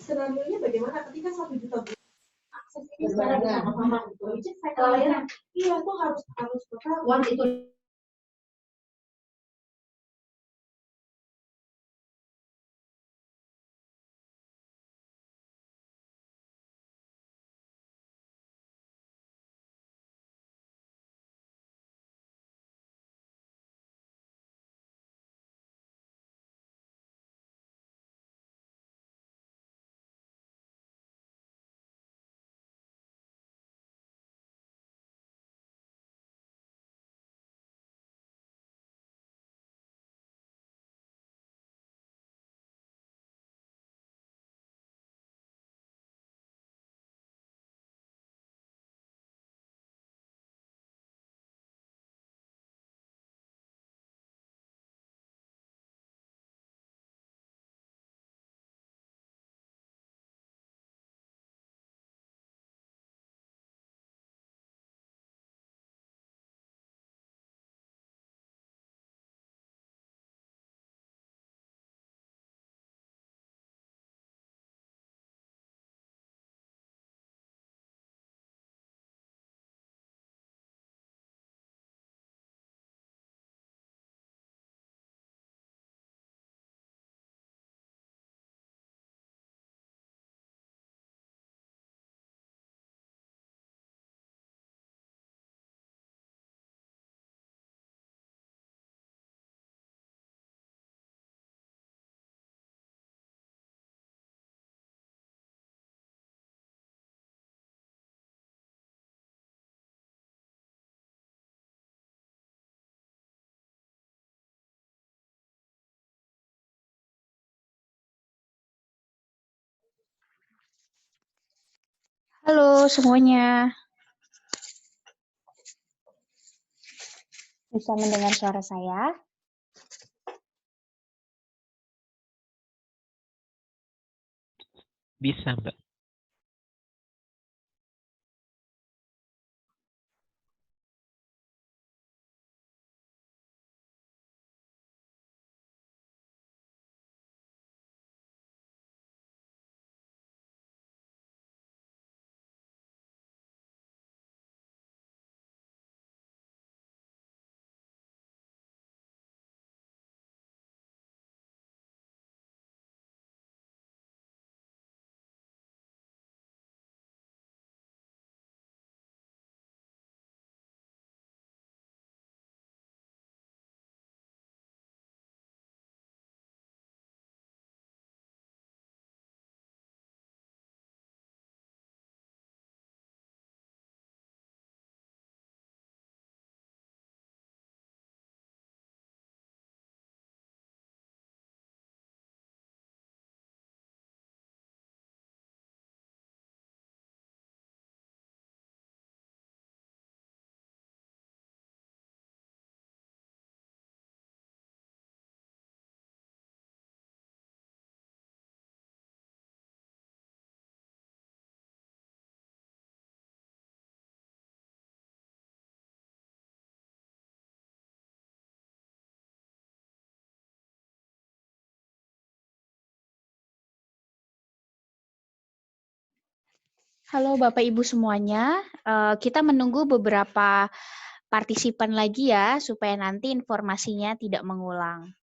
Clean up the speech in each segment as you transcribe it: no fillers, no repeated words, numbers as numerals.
Skenario-nya bagaimana ketika 1 juta akses ini secara bersama-sama gitu. Which is saya iya itu harus total. Once itu Halo semuanya, bisa mendengar suara saya? Bisa, Mbak. Halo Bapak Ibu semuanya, kita menunggu beberapa partisipan lagi ya, supaya nanti informasinya tidak mengulang.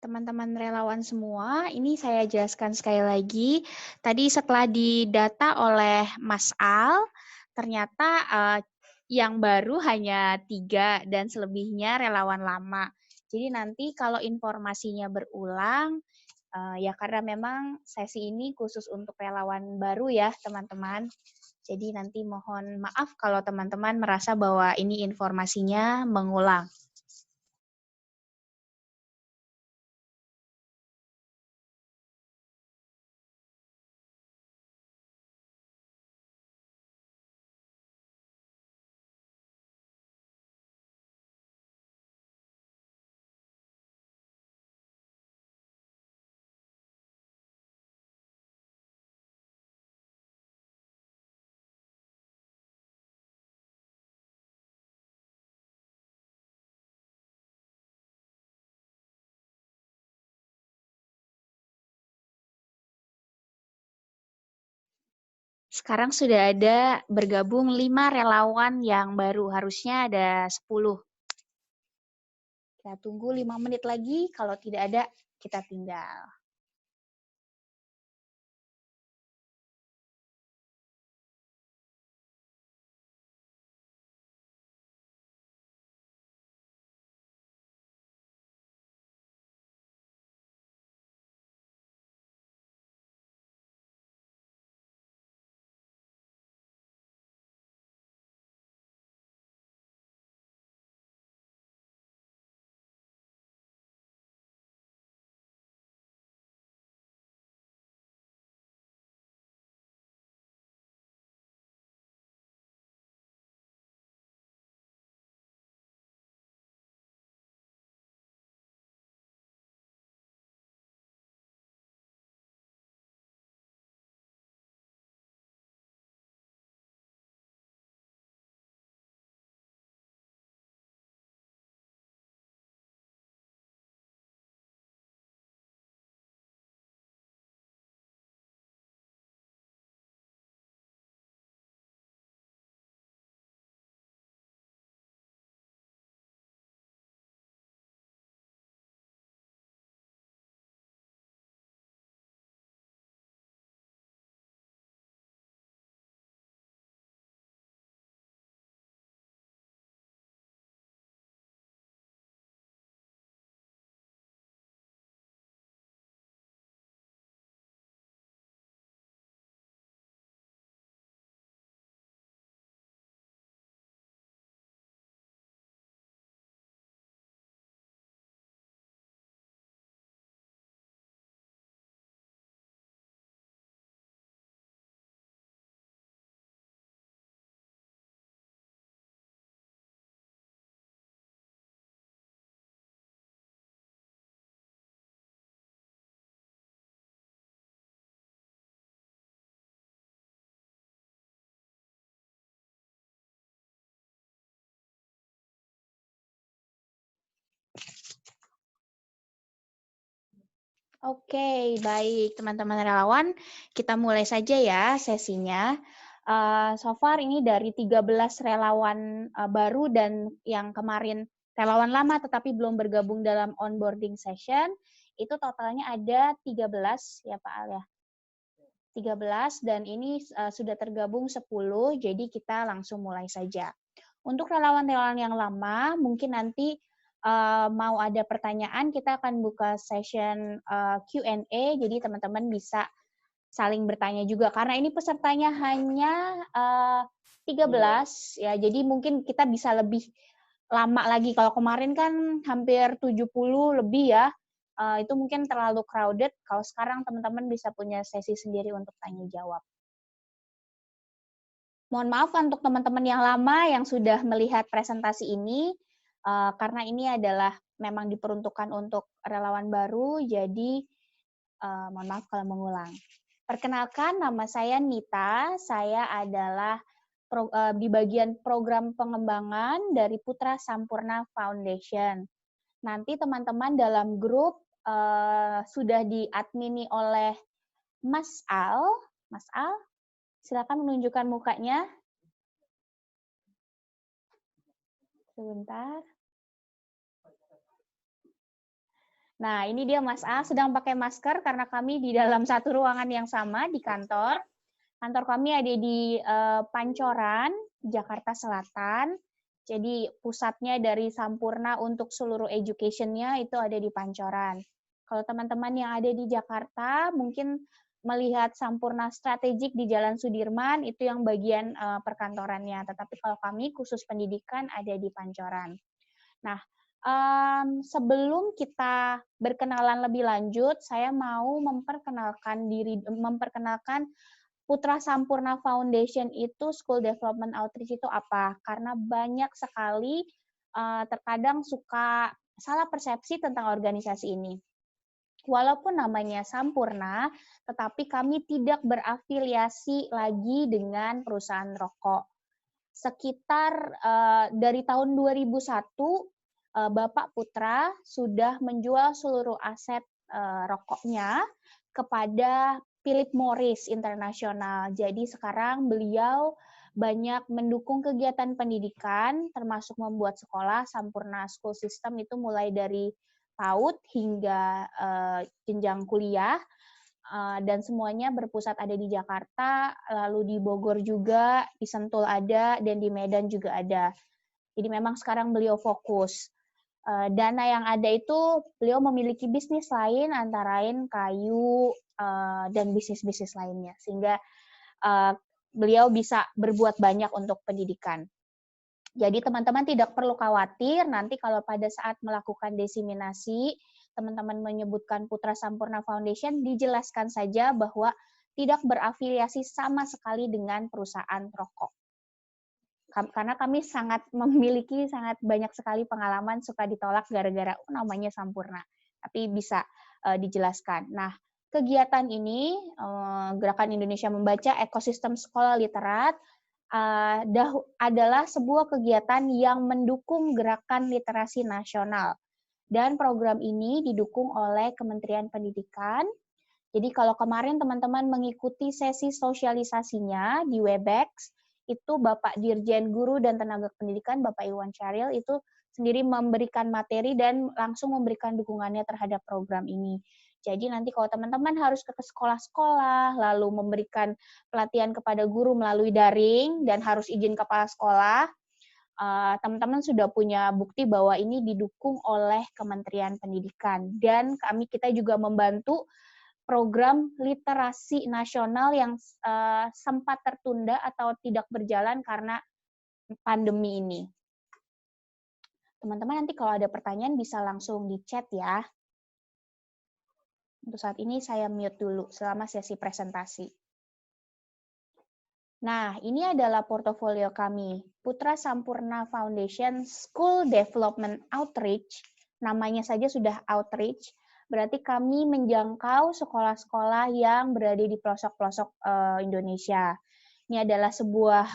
Teman-teman relawan semua, ini saya jelaskan sekali lagi. Tadi setelah didata oleh Mas Al, ternyata yang baru hanya 3 dan selebihnya relawan lama. Jadi nanti kalau informasinya berulang, ya karena memang sesi ini khusus untuk relawan baru ya teman-teman. Jadi nanti mohon maaf kalau teman-teman merasa bahwa ini informasinya mengulang. Sekarang sudah ada bergabung 5 relawan yang baru, harusnya ada 10. Kita tunggu 5 menit lagi, kalau tidak ada kita tinggal. Oke, baik teman-teman relawan, kita mulai saja ya sesinya. So far ini dari 13 relawan baru dan yang kemarin relawan lama tetapi belum bergabung dalam onboarding session, itu totalnya ada 13 ya Pak Al ya. 13 dan ini sudah tergabung 10, jadi kita langsung mulai saja. Untuk relawan-relawan yang lama, mungkin nanti mau ada pertanyaan, kita akan buka session Q&A, jadi teman-teman bisa saling bertanya juga. Karena ini pesertanya hanya 13, ya, jadi mungkin kita bisa lebih lama lagi. Kalau kemarin kan hampir 70 lebih ya, itu mungkin terlalu crowded. Kalau sekarang teman-teman bisa punya sesi sendiri untuk tanya jawab. Mohon maaf untuk teman-teman yang lama yang sudah melihat presentasi ini, karena ini adalah memang diperuntukkan untuk relawan baru, jadi mohon maaf kalau mengulang. Perkenalkan, nama saya Nita, saya adalah di bagian program pengembangan dari Putra Sampurna Foundation. Nanti teman-teman dalam grup sudah diadmini oleh Mas Al. Mas Al, silakan menunjukkan mukanya. Sebentar. Nah, ini dia Mas A sedang pakai masker karena kami di dalam satu ruangan yang sama di kantor. Kantor kami ada di Pancoran, Jakarta Selatan. Jadi pusatnya dari Sampurna untuk seluruh education-nya itu ada di Pancoran. Kalau teman-teman yang ada di Jakarta mungkin melihat Sampurna strategik di Jalan Sudirman itu yang bagian perkantorannya. Tetapi kalau kami khusus pendidikan ada di Pancoran. Nah, sebelum kita berkenalan lebih lanjut, saya mau memperkenalkan Putra Sampurna Foundation itu School Development Outreach itu apa? Karena banyak sekali terkadang suka salah persepsi tentang organisasi ini. Walaupun namanya Sampurna, tetapi kami tidak berafiliasi lagi dengan perusahaan rokok. Sekitar dari tahun 2001, Bapak Putra sudah menjual seluruh aset rokoknya kepada Philip Morris International. Jadi sekarang beliau banyak mendukung kegiatan pendidikan, termasuk membuat sekolah Sampurna School System itu mulai dari PAUD hingga jenjang kuliah, dan semuanya berpusat ada di Jakarta, lalu di Bogor juga, di Sentul ada, dan di Medan juga ada. Jadi memang sekarang beliau fokus. Dana yang ada itu beliau memiliki bisnis lain, antara lain kayu dan bisnis-bisnis lainnya, sehingga beliau bisa berbuat banyak untuk pendidikan. Jadi teman-teman tidak perlu khawatir nanti kalau pada saat melakukan diseminasi, teman-teman menyebutkan Putra Sampurna Foundation, dijelaskan saja bahwa tidak berafiliasi sama sekali dengan perusahaan rokok. Karena kami memiliki sangat banyak sekali pengalaman suka ditolak gara-gara namanya Sampurna. Tapi bisa dijelaskan. Nah, kegiatan ini, Gerakan Indonesia Membaca Ekosistem Sekolah Literat, adalah sebuah kegiatan yang mendukung gerakan literasi nasional. Dan program ini didukung oleh Kementerian Pendidikan. Jadi kalau kemarin teman-teman mengikuti sesi sosialisasinya di Webex, itu Bapak Dirjen Guru dan Tenaga Pendidikan, Bapak Iwan Syahril, itu sendiri memberikan materi dan langsung memberikan dukungannya terhadap program ini. Jadi nanti kalau teman-teman harus ke sekolah-sekolah, lalu memberikan pelatihan kepada guru melalui daring, dan harus izin kepala sekolah, teman-teman sudah punya bukti bahwa ini didukung oleh Kementerian Pendidikan. Dan kita juga membantu program literasi nasional yang sempat tertunda atau tidak berjalan karena pandemi ini. Teman-teman nanti kalau ada pertanyaan bisa langsung di chat ya. Untuk saat ini saya mute dulu selama sesi presentasi. Nah, ini adalah portofolio kami, Putra Sampurna Foundation School Development Outreach. Namanya saja sudah outreach, berarti kami menjangkau sekolah-sekolah yang berada di pelosok-pelosok Indonesia. Ini adalah sebuah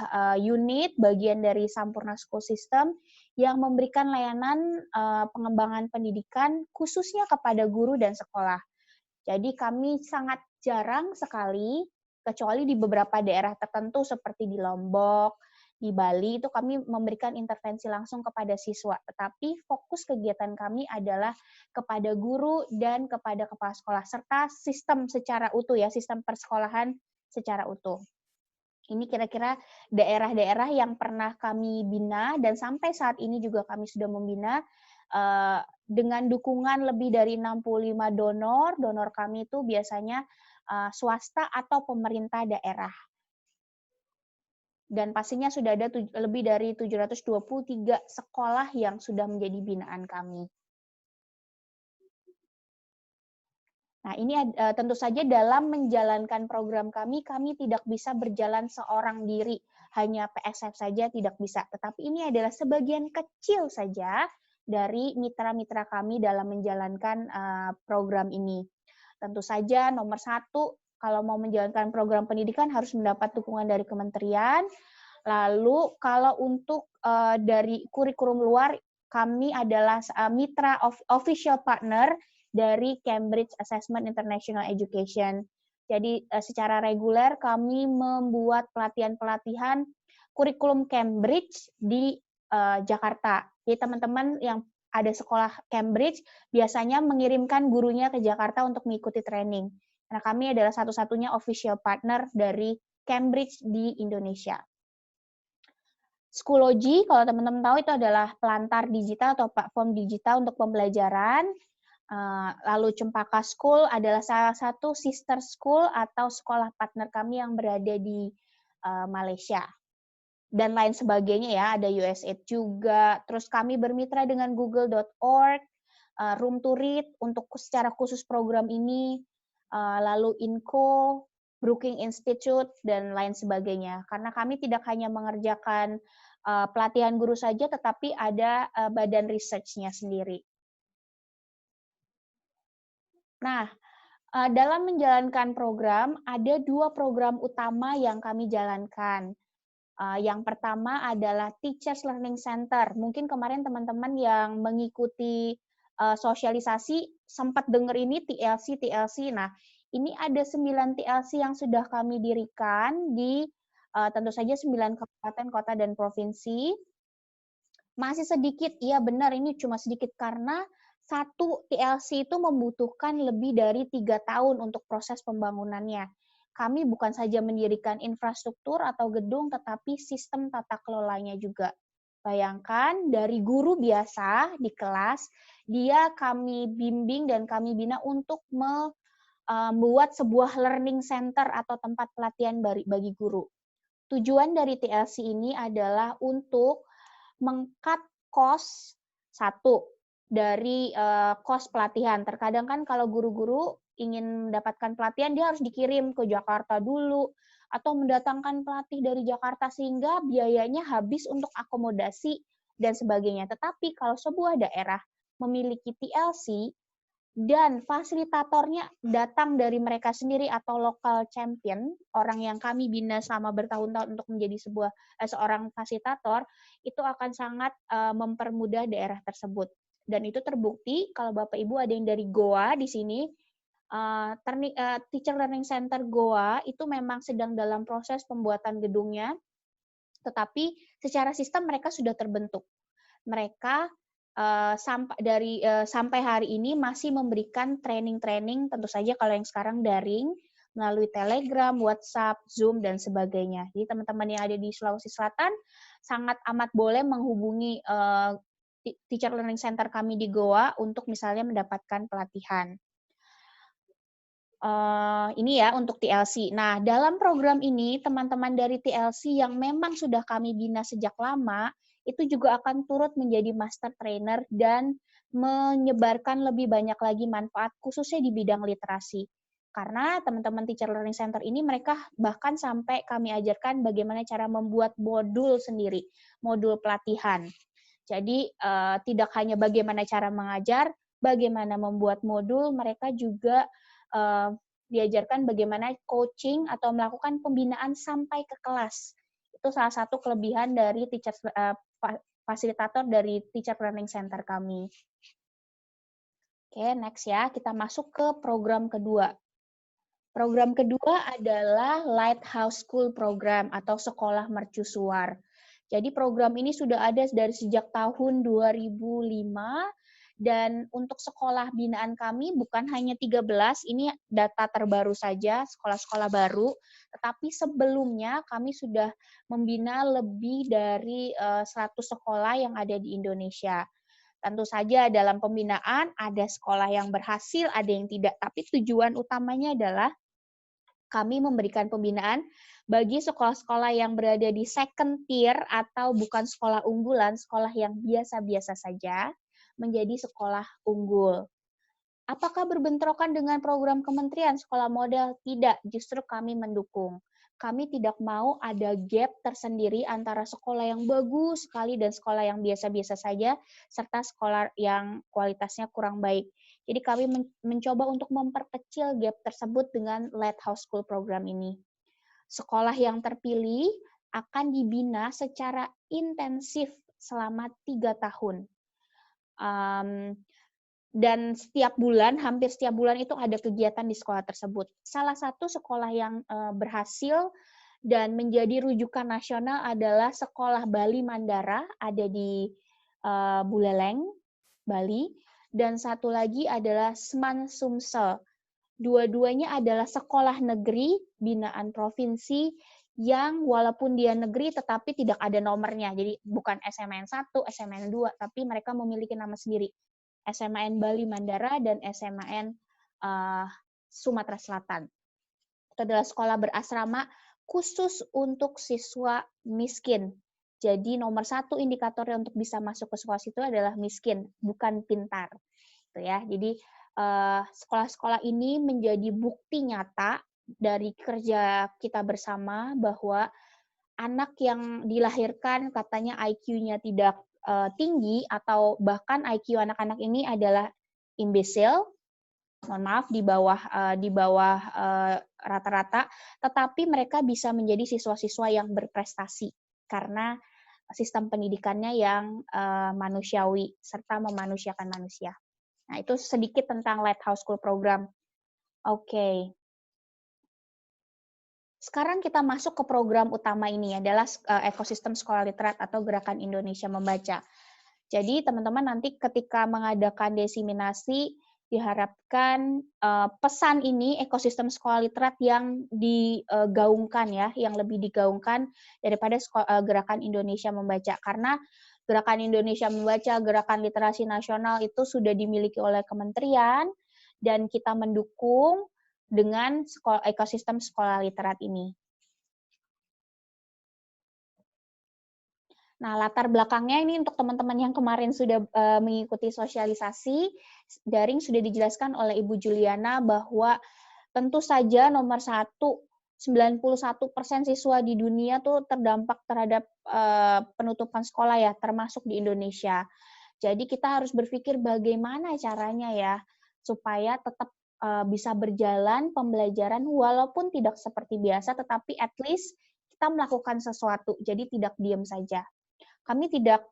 unit bagian dari Sampurna School System yang memberikan layanan pengembangan pendidikan khususnya kepada guru dan sekolah. Jadi kami sangat jarang sekali, kecuali di beberapa daerah tertentu seperti di Lombok, di Bali, itu kami memberikan intervensi langsung kepada siswa. Tetapi fokus kegiatan kami adalah kepada guru dan kepada kepala sekolah, serta sistem secara utuh ya, sistem persekolahan secara utuh. Ini kira-kira daerah-daerah yang pernah kami bina, dan sampai saat ini juga kami sudah membina dengan dukungan lebih dari 65 donor kami itu biasanya swasta atau pemerintah daerah. Dan pastinya sudah ada lebih dari 723 sekolah yang sudah menjadi binaan kami. Nah, ini tentu saja dalam menjalankan program kami tidak bisa berjalan seorang diri, hanya PSF saja tidak bisa. Tetapi ini adalah sebagian kecil saja dari mitra-mitra kami dalam menjalankan program ini. Tentu saja nomor satu, kalau mau menjalankan program pendidikan harus mendapat dukungan dari kementerian. Lalu kalau untuk dari kurikulum luar, kami adalah mitra official partner dari Cambridge Assessment International Education. Jadi secara reguler kami membuat pelatihan-pelatihan kurikulum Cambridge di Jakarta. Jadi teman-teman yang ada sekolah Cambridge biasanya mengirimkan gurunya ke Jakarta untuk mengikuti training. Karena kami adalah satu-satunya official partner dari Cambridge di Indonesia. Schoology, kalau teman-teman tahu itu adalah pelantar digital atau platform digital untuk pembelajaran. Lalu Cempaka School adalah salah satu sister school atau sekolah partner kami yang berada di Malaysia. Dan lain sebagainya ya, ada USAID juga. Terus kami bermitra dengan google.org, Room to Read untuk secara khusus program ini, lalu INCO, Brookings Institute, dan lain sebagainya. Karena kami tidak hanya mengerjakan pelatihan guru saja, tetapi ada badan research-nya sendiri. Nah, dalam menjalankan program, ada 2 program utama yang kami jalankan. Yang pertama adalah Teachers Learning Center. Mungkin kemarin teman-teman yang mengikuti sosialisasi sempat dengar ini TLC. Nah, ini ada 9 TLC yang sudah kami dirikan di tentu saja 9 kabupaten, kota, dan provinsi. Masih sedikit, iya benar, ini cuma sedikit karena satu TLC itu membutuhkan lebih dari 3 tahun untuk proses pembangunannya. Kami bukan saja mendirikan infrastruktur atau gedung, tetapi sistem tata kelolanya juga. Bayangkan dari guru biasa di kelas, dia kami bimbing dan kami bina untuk membuat sebuah learning center atau tempat pelatihan bagi guru. Tujuan dari TLC ini adalah untuk meng-cut cost satu dari cost pelatihan. Terkadang kan kalau guru-guru ingin mendapatkan pelatihan, dia harus dikirim ke Jakarta dulu, atau mendatangkan pelatih dari Jakarta sehingga biayanya habis untuk akomodasi dan sebagainya. Tetapi kalau sebuah daerah memiliki TLC, dan fasilitatornya datang dari mereka sendiri atau local champion, orang yang kami bina selama bertahun-tahun untuk menjadi seorang fasilitator, itu akan sangat mempermudah daerah tersebut. Dan itu terbukti kalau Bapak Ibu ada yang dari Goa di sini, Teacher Learning Center Goa itu memang sedang dalam proses pembuatan gedungnya, tetapi secara sistem mereka sudah terbentuk. Mereka sampai hari ini masih memberikan training-training, tentu saja kalau yang sekarang daring, melalui Telegram, WhatsApp, Zoom, dan sebagainya. Jadi teman-teman yang ada di Sulawesi Selatan sangat amat boleh menghubungi Teacher Learning Center kami di Goa untuk misalnya mendapatkan pelatihan. Ini ya untuk TLC. Nah, dalam program ini, teman-teman dari TLC yang memang sudah kami bina sejak lama, itu juga akan turut menjadi master trainer dan menyebarkan lebih banyak lagi manfaat, khususnya di bidang literasi. Karena teman-teman Teacher Learning Center ini, mereka bahkan sampai kami ajarkan bagaimana cara membuat modul sendiri, modul pelatihan. Jadi, tidak hanya bagaimana cara mengajar, bagaimana membuat modul, mereka juga diajarkan bagaimana coaching atau melakukan pembinaan sampai ke kelas. Itu salah satu kelebihan dari fasilitator dari Teacher Learning Center kami. Oke, next ya. Kita masuk ke program kedua. Program kedua adalah Lighthouse School Program atau Sekolah Mercusuar. Jadi program ini sudah ada dari sejak tahun 2005, dan untuk sekolah binaan kami bukan hanya 13, ini data terbaru saja, sekolah-sekolah baru, tetapi sebelumnya kami sudah membina lebih dari 100 sekolah yang ada di Indonesia. Tentu saja dalam pembinaan ada sekolah yang berhasil, ada yang tidak, tapi tujuan utamanya adalah kami memberikan pembinaan bagi sekolah-sekolah yang berada di second tier atau bukan sekolah unggulan, sekolah yang biasa-biasa saja, menjadi sekolah unggul. Apakah berbentrokan dengan program kementerian sekolah model? Tidak, justru kami mendukung. Kami tidak mau ada gap tersendiri antara sekolah yang bagus sekali dan sekolah yang biasa-biasa saja, serta sekolah yang kualitasnya kurang baik. Jadi kami mencoba untuk memperkecil gap tersebut dengan Lighthouse School Program ini. Sekolah yang terpilih akan dibina secara intensif selama 3 tahun. Dan hampir setiap bulan itu ada kegiatan di sekolah tersebut. Salah satu sekolah yang berhasil dan menjadi rujukan nasional adalah Sekolah Bali Mandara, ada di Buleleng. Bali, dan satu lagi adalah Seman Sumsel. Dua-duanya adalah sekolah negeri binaan provinsi yang walaupun dia negeri tetapi tidak ada nomornya. Jadi bukan SMAN 1, SMAN 2, tapi mereka memiliki nama sendiri. SMAN Bali Mandara dan SMAN Sumatera Selatan. Itu adalah sekolah berasrama khusus untuk siswa miskin. Jadi nomor satu indikatornya untuk bisa masuk ke sekolah situ adalah miskin, bukan pintar. Gitu ya. Jadi sekolah-sekolah ini menjadi bukti nyata dari kerja kita bersama bahwa anak yang dilahirkan katanya IQ-nya tidak tinggi atau bahkan IQ anak-anak ini adalah imbesil, mohon maaf di bawah rata-rata, tetapi mereka bisa menjadi siswa-siswa yang berprestasi karena sistem pendidikannya yang manusiawi serta memanusiakan manusia. Nah, itu sedikit tentang Lighthouse School Program. Oke. Sekarang kita masuk ke program utama ini, adalah ekosistem sekolah literat atau Gerakan Indonesia Membaca. Jadi, teman-teman nanti ketika mengadakan diseminasi, diharapkan pesan ini, ekosistem sekolah literat yang digaungkan ya, yang lebih digaungkan daripada Gerakan Indonesia Membaca. Karena Gerakan Indonesia Membaca, Gerakan Literasi Nasional itu sudah dimiliki oleh kementerian, dan kita mendukung dengan ekosistem sekolah literat ini. Nah, latar belakangnya ini untuk teman-teman yang kemarin sudah mengikuti sosialisasi, daring sudah dijelaskan oleh Ibu Juliana bahwa tentu saja nomor 1, 91% siswa di dunia tuh terdampak terhadap penutupan sekolah ya, termasuk di Indonesia. Jadi kita harus berpikir bagaimana caranya ya, supaya tetap bisa berjalan pembelajaran walaupun tidak seperti biasa, tetapi at least kita melakukan sesuatu, jadi tidak diam saja. Kami tidak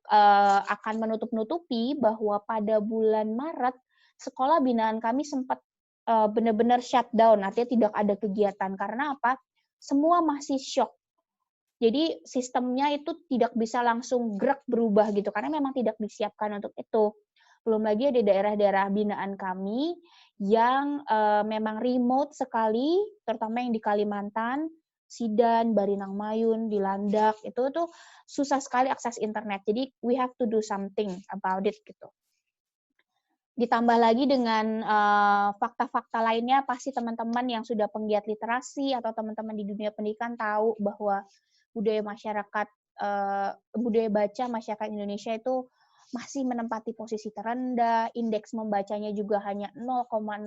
akan menutup-nutupi bahwa pada bulan Maret, sekolah binaan kami sempat benar-benar shutdown, artinya tidak ada kegiatan. Karena apa? Semua masih shock. Jadi sistemnya itu tidak bisa langsung gerak berubah gitu, karena memang tidak disiapkan untuk itu. Belum lagi ada daerah-daerah binaan kami yang memang remote sekali, terutama yang di Kalimantan, Sidan, Barinang Mayun, di Landak, itu tuh susah sekali akses internet. Jadi we have to do something about it gitu. Ditambah lagi dengan fakta-fakta lainnya, pasti teman-teman yang sudah penggiat literasi atau teman-teman di dunia pendidikan tahu bahwa budaya baca masyarakat Indonesia itu masih menempati posisi terendah, indeks membacanya juga hanya 0,001,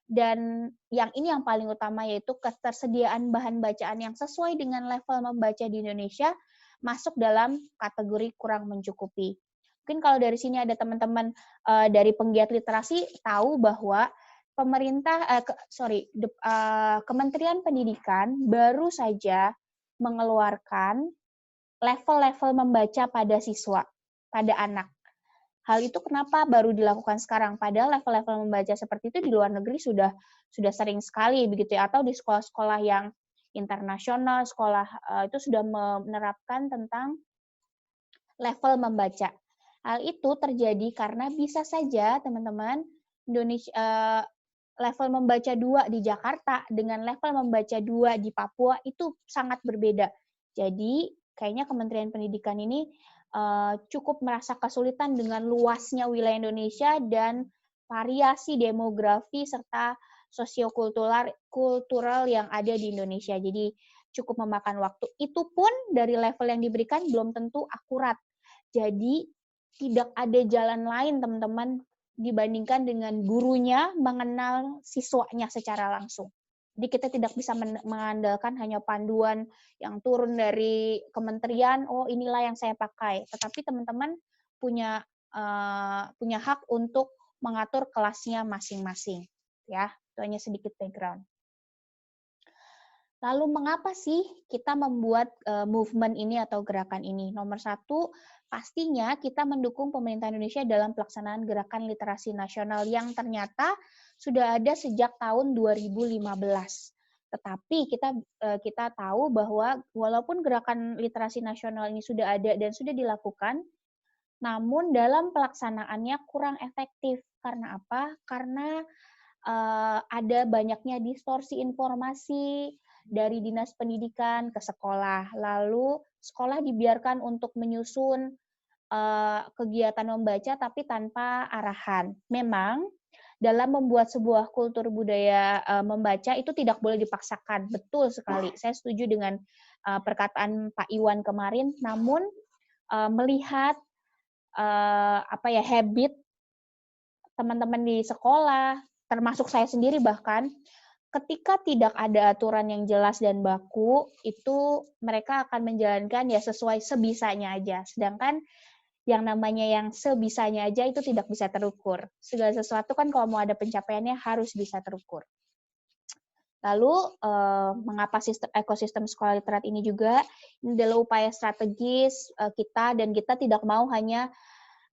dan yang ini yang paling utama yaitu ketersediaan bahan bacaan yang sesuai dengan level membaca di Indonesia masuk dalam kategori kurang mencukupi. Mungkin kalau dari sini ada teman-teman dari penggiat literasi tahu bahwa Kementerian Pendidikan baru saja mengeluarkan level-level membaca pada siswa, pada anak. Hal itu kenapa baru dilakukan sekarang? Padahal level-level membaca seperti itu di luar negeri sudah sering sekali begitu ya, atau di sekolah-sekolah yang internasional, sekolah itu sudah menerapkan tentang level membaca. Hal itu terjadi karena bisa saja teman-teman Indonesia level membaca 2 di Jakarta dengan level membaca 2 di Papua itu sangat berbeda. Jadi kayaknya Kementerian Pendidikan ini cukup merasa kesulitan dengan luasnya wilayah Indonesia dan variasi demografi serta sosiokultural yang ada di Indonesia. Jadi cukup memakan waktu. Itu pun dari level yang diberikan belum tentu akurat. Jadi tidak ada jalan lain teman-teman dibandingkan dengan gurunya mengenal siswanya secara langsung. Jadi kita tidak bisa mengandalkan hanya panduan yang turun dari kementerian, oh inilah yang saya pakai. Tetapi teman-teman punya hak untuk mengatur kelasnya masing-masing. Ya, itu hanya sedikit background. Lalu mengapa sih kita membuat movement ini atau gerakan ini? Nomor 1, pastinya kita mendukung pemerintah Indonesia dalam pelaksanaan gerakan literasi nasional yang ternyata sudah ada sejak tahun 2015. Tetapi kita tahu bahwa walaupun gerakan literasi nasional ini sudah ada dan sudah dilakukan, namun dalam pelaksanaannya kurang efektif. Karena apa? Karena ada banyaknya distorsi informasi dari dinas pendidikan ke sekolah. Lalu sekolah dibiarkan untuk menyusun kegiatan membaca tapi tanpa arahan. Memang dalam membuat sebuah kultur budaya membaca itu tidak boleh dipaksakan. Betul sekali. Saya setuju dengan perkataan Pak Iwan kemarin. Namun melihat habit teman-teman di sekolah, termasuk saya sendiri bahkan, ketika tidak ada aturan yang jelas dan baku, itu mereka akan menjalankan ya sesuai sebisanya aja. Sedangkan yang namanya yang sebisanya aja itu tidak bisa terukur. Segala sesuatu kan kalau mau ada pencapaiannya harus bisa terukur. Lalu, mengapa ekosistem sekolah literat ini juga, ini adalah upaya strategis kita, dan kita tidak mau hanya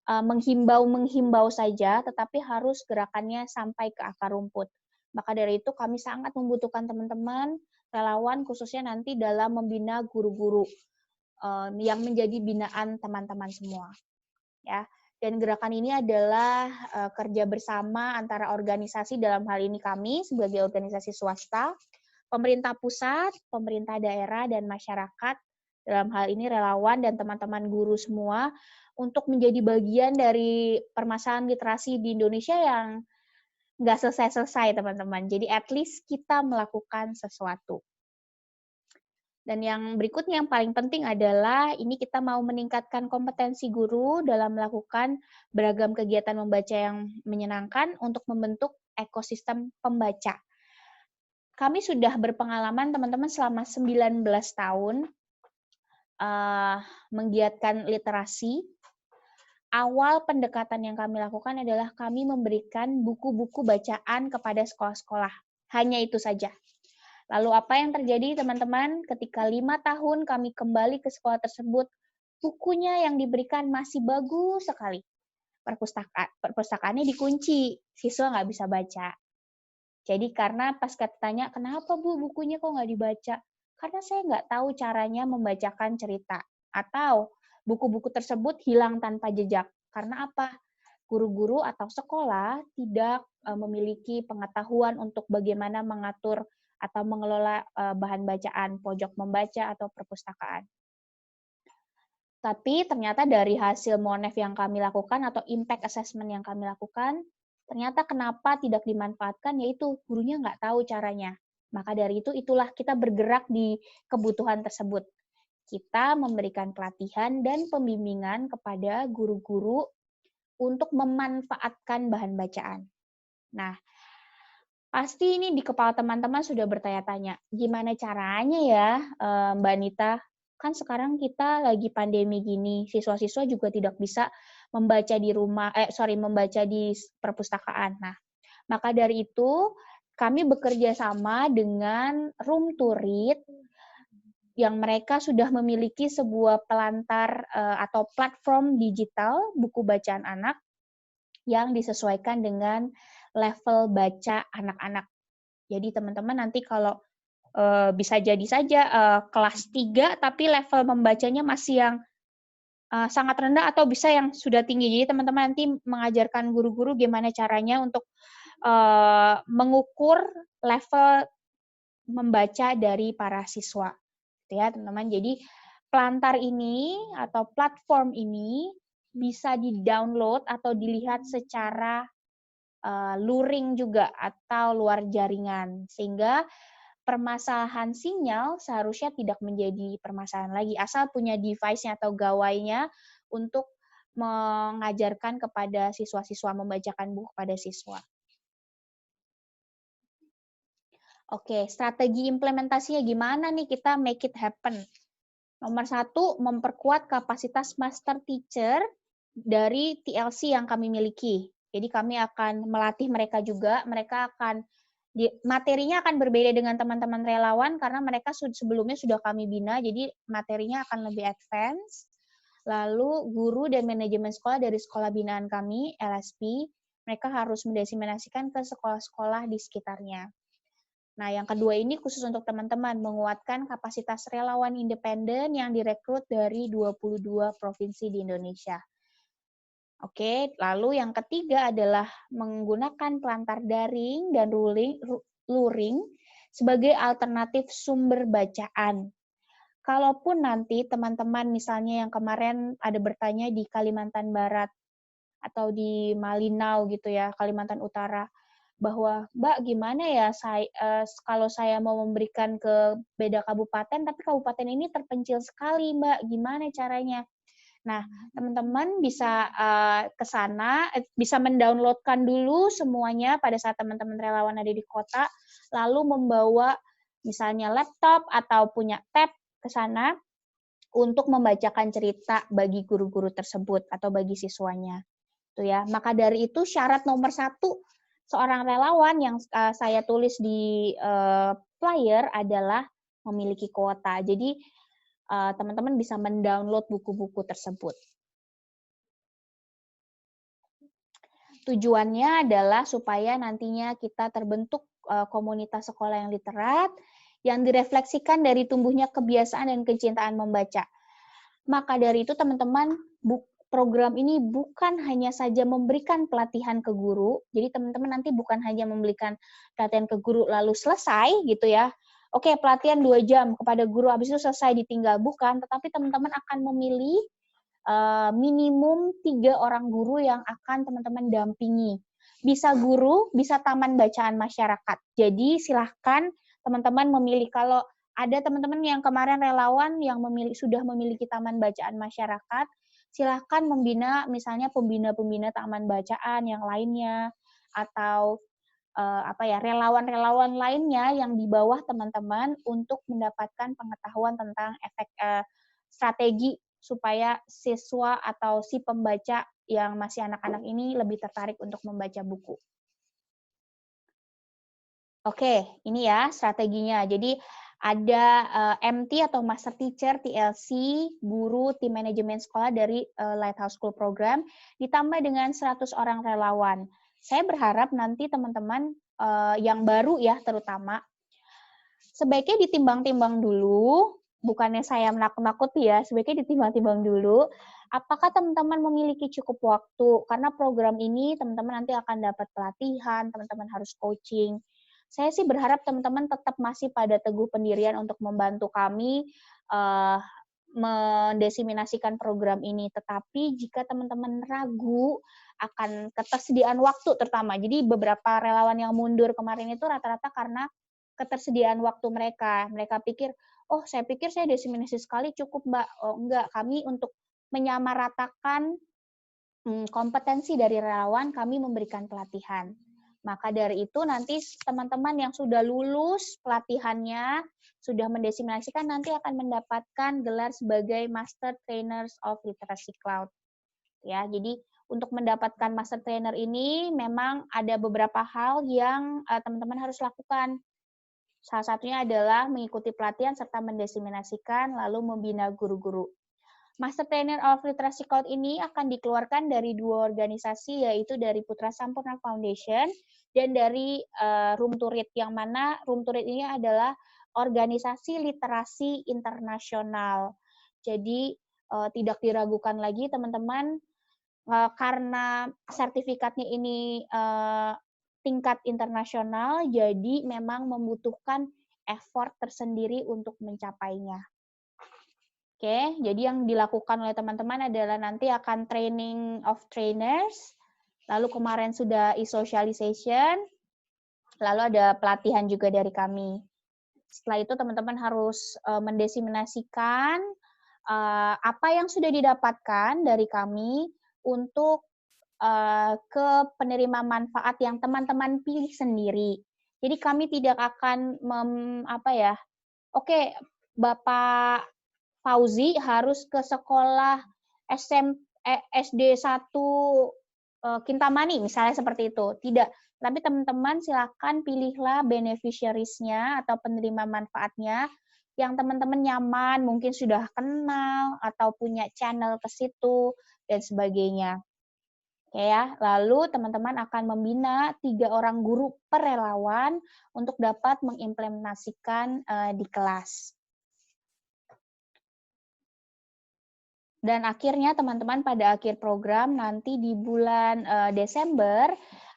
menghimbau saja, tetapi harus gerakannya sampai ke akar rumput. Maka dari itu kami sangat membutuhkan teman-teman relawan, khususnya nanti dalam membina guru-guru yang menjadi binaan teman-teman semua. Ya, dan gerakan ini adalah kerja bersama antara organisasi, dalam hal ini kami sebagai organisasi swasta, pemerintah pusat, pemerintah daerah, dan masyarakat, dalam hal ini relawan dan teman-teman guru semua, untuk menjadi bagian dari permasalahan literasi di Indonesia yang nggak selesai-selesai, teman-teman. Jadi at least kita melakukan sesuatu. Dan yang berikutnya yang paling penting adalah ini kita mau meningkatkan kompetensi guru dalam melakukan beragam kegiatan membaca yang menyenangkan untuk membentuk ekosistem pembaca. Kami sudah berpengalaman teman-teman selama 19 tahun menggiatkan literasi. Awal pendekatan yang kami lakukan adalah kami memberikan buku-buku bacaan kepada sekolah-sekolah. Hanya itu saja. Lalu apa yang terjadi teman-teman ketika 5 tahun kami kembali ke sekolah tersebut, bukunya yang diberikan masih bagus sekali. Perpustakaannya dikunci, siswa nggak bisa baca. Jadi karena pas tanya, kenapa Bu bukunya kok nggak dibaca? Karena saya nggak tahu caranya membacakan cerita. Atau buku-buku tersebut hilang tanpa jejak. Karena apa? Guru-guru atau sekolah tidak memiliki pengetahuan untuk bagaimana mengatur atau mengelola bahan bacaan, pojok membaca, atau perpustakaan. Tapi ternyata dari hasil MONEF yang kami lakukan atau impact assessment yang kami lakukan, ternyata kenapa tidak dimanfaatkan, yaitu gurunya nggak tahu caranya. Maka dari itu, itulah kita bergerak di kebutuhan tersebut. Kita memberikan pelatihan dan pembimbingan kepada guru-guru untuk memanfaatkan bahan bacaan. Nah, pasti ini di kepala teman-teman sudah bertanya-tanya, gimana caranya ya Mbak Anita? Kan sekarang kita lagi pandemi gini, siswa-siswa juga tidak bisa membaca di rumah, membaca di perpustakaan. Nah, maka dari itu kami bekerja sama dengan Room to Read yang mereka sudah memiliki sebuah pelantar atau platform digital buku bacaan anak yang disesuaikan dengan level baca anak-anak. Jadi teman-teman nanti kalau bisa jadi saja kelas 3 tapi level membacanya masih yang sangat rendah atau bisa yang sudah tinggi. Jadi teman-teman nanti mengajarkan guru-guru gimana caranya untuk mengukur level membaca dari para siswa. Gitu ya, teman-teman. Jadi pelantar ini atau platform ini bisa di-download atau dilihat secara luring juga atau luar jaringan, sehingga permasalahan sinyal seharusnya tidak menjadi permasalahan lagi, asal punya device-nya atau gawainya untuk mengajarkan kepada siswa-siswa, membacakan buku pada siswa. Oke, strategi implementasinya gimana nih kita make it happen? Nomor 1, memperkuat kapasitas master teacher dari TLC yang kami miliki. Jadi kami akan melatih mereka juga, mereka akan materinya akan berbeda dengan teman-teman relawan karena mereka sebelumnya sudah kami bina, jadi materinya akan lebih advance. Lalu guru dan manajemen sekolah dari sekolah binaan kami, LSP, mereka harus mendiseminasikan ke sekolah-sekolah di sekitarnya. Nah, yang kedua ini khusus untuk teman-teman, menguatkan kapasitas relawan independen yang direkrut dari 22 provinsi di Indonesia. Oke, lalu yang ketiga adalah menggunakan pelantar daring dan luring sebagai alternatif sumber bacaan. Kalaupun nanti teman-teman misalnya yang kemarin ada bertanya di Kalimantan Barat atau di Malinau gitu ya, Kalimantan Utara, bahwa Mbak gimana ya kalau saya mau memberikan ke beda kabupaten, tapi kabupaten ini terpencil sekali Mbak, gimana caranya? Nah, teman-teman bisa ke sana, bisa mendownloadkan dulu semuanya pada saat teman-teman relawan ada di kota, lalu membawa misalnya laptop atau punya tab ke sana untuk membacakan cerita bagi guru-guru tersebut atau bagi siswanya. Itu ya. Maka dari itu syarat nomor 1 seorang relawan yang saya tulis di flyer adalah memiliki kuota. Jadi teman-teman bisa mendownload buku-buku tersebut. Tujuannya adalah supaya nantinya kita terbentuk komunitas sekolah yang literat, yang direfleksikan dari tumbuhnya kebiasaan dan kecintaan membaca. Maka dari itu teman-teman, program ini bukan hanya saja memberikan pelatihan ke guru, jadi teman-teman nanti bukan hanya memberikan pelatihan ke guru lalu selesai gitu ya. Oke, pelatihan 2 jam kepada guru, habis itu selesai ditinggal. Bukan, tetapi teman-teman akan memilih minimum 3 orang guru yang akan teman-teman dampingi. Bisa guru, bisa taman bacaan masyarakat. Jadi silahkan teman-teman memilih. Kalau ada teman-teman yang kemarin relawan yang sudah memiliki taman bacaan masyarakat, silahkan membina misalnya pembina-pembina taman bacaan yang lainnya, atau relawan-relawan lainnya yang di bawah teman-teman untuk mendapatkan pengetahuan tentang efek strategi supaya siswa atau si pembaca yang masih anak-anak ini lebih tertarik untuk membaca buku. Oke, ini ya strateginya. Jadi ada MT atau Master Teacher, TLC, guru, tim manajemen sekolah dari Lighthouse School Program, ditambah dengan 100 orang relawan. Saya berharap nanti teman-teman yang baru ya terutama, sebaiknya ditimbang-timbang dulu, bukannya saya menakut-nakuti ya, sebaiknya ditimbang-timbang dulu, apakah teman-teman memiliki cukup waktu, karena program ini teman-teman nanti akan dapat pelatihan, teman-teman harus coaching. Saya sih berharap teman-teman tetap masih pada teguh pendirian untuk membantu kami mendesiminasikan program ini. Tetapi jika teman-teman ragu akan ketersediaan waktu terutama, jadi beberapa relawan yang mundur kemarin itu rata-rata karena ketersediaan waktu mereka. Mereka pikir, oh saya pikir saya desiminasi sekali cukup Mbak. Oh enggak, kami untuk menyamaratakan kompetensi dari relawan, kami memberikan pelatihan. Maka dari itu nanti teman-teman yang sudah lulus pelatihannya, sudah mendesiminasikan, nanti akan mendapatkan gelar sebagai Master Trainers of Literacy Cloud. Ya, jadi untuk mendapatkan Master Trainer ini memang ada beberapa hal yang teman-teman harus lakukan. Salah satunya adalah mengikuti pelatihan serta mendesiminasikan, lalu membina guru-guru. Master Trainer of Literacy Cloud ini akan dikeluarkan dari 2 organisasi, yaitu dari Putra Sampurna Foundation dan dari Room to Read, yang mana Room to Read ini adalah organisasi literasi internasional. Jadi tidak diragukan lagi teman-teman, karena sertifikatnya ini tingkat internasional, jadi memang membutuhkan effort tersendiri untuk mencapainya. Oke, jadi yang dilakukan oleh teman-teman adalah nanti akan training of trainers, lalu kemarin sudah e-socialization, lalu ada pelatihan juga dari kami. Setelah itu teman-teman harus mendesiminasikan apa yang sudah didapatkan dari kami untuk ke penerima manfaat yang teman-teman pilih sendiri. Jadi kami tidak akan oke, Bapak Fauzi harus ke sekolah SD 1 Kintamani, misalnya seperti itu. Tidak, tapi teman-teman silakan pilihlah beneficiaries-nya atau penerima manfaatnya yang teman-teman nyaman, mungkin sudah kenal atau punya channel ke situ dan sebagainya. Oke ya, lalu teman-teman akan membina 3 orang guru per relawan untuk dapat mengimplementasikan di kelas. Dan akhirnya teman-teman pada akhir program nanti di bulan Desember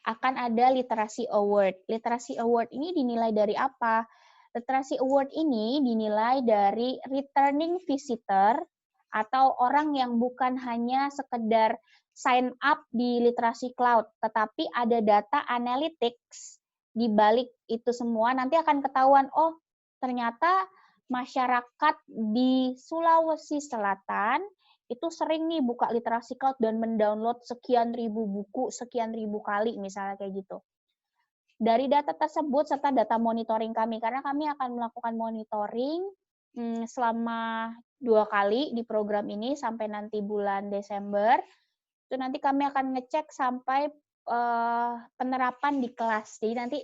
akan ada Literasi Award. Literasi Award ini dinilai dari apa? Literasi Award ini dinilai dari returning visitor atau orang yang bukan hanya sekedar sign up di Literasi Cloud, tetapi ada data analytics di balik itu semua. Nanti akan ketahuan, oh ternyata masyarakat di Sulawesi Selatan itu sering nih buka Literasi Cloud dan mendownload sekian ribu buku, sekian ribu kali misalnya kayak gitu. Dari data tersebut serta data monitoring kami, karena kami akan melakukan monitoring selama 2 kali di program ini sampai nanti bulan Desember, itu nanti kami akan ngecek sampai penerapan di kelas. Jadi nanti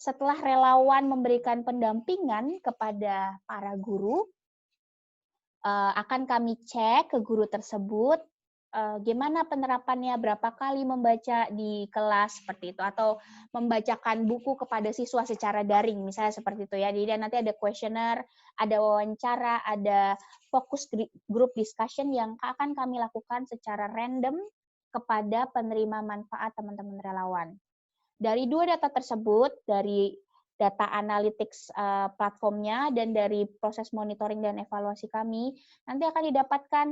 setelah relawan memberikan pendampingan kepada para guru, akan kami cek ke guru tersebut gimana penerapannya, berapa kali membaca di kelas seperti itu, atau membacakan buku kepada siswa secara daring, misalnya seperti itu ya. Jadi nanti ada questionnaire, ada wawancara, ada fokus group discussion yang akan kami lakukan secara random kepada penerima manfaat teman-teman relawan. Dari 2 data tersebut, dari data analytics platformnya dan dari proses monitoring dan evaluasi kami, nanti akan didapatkan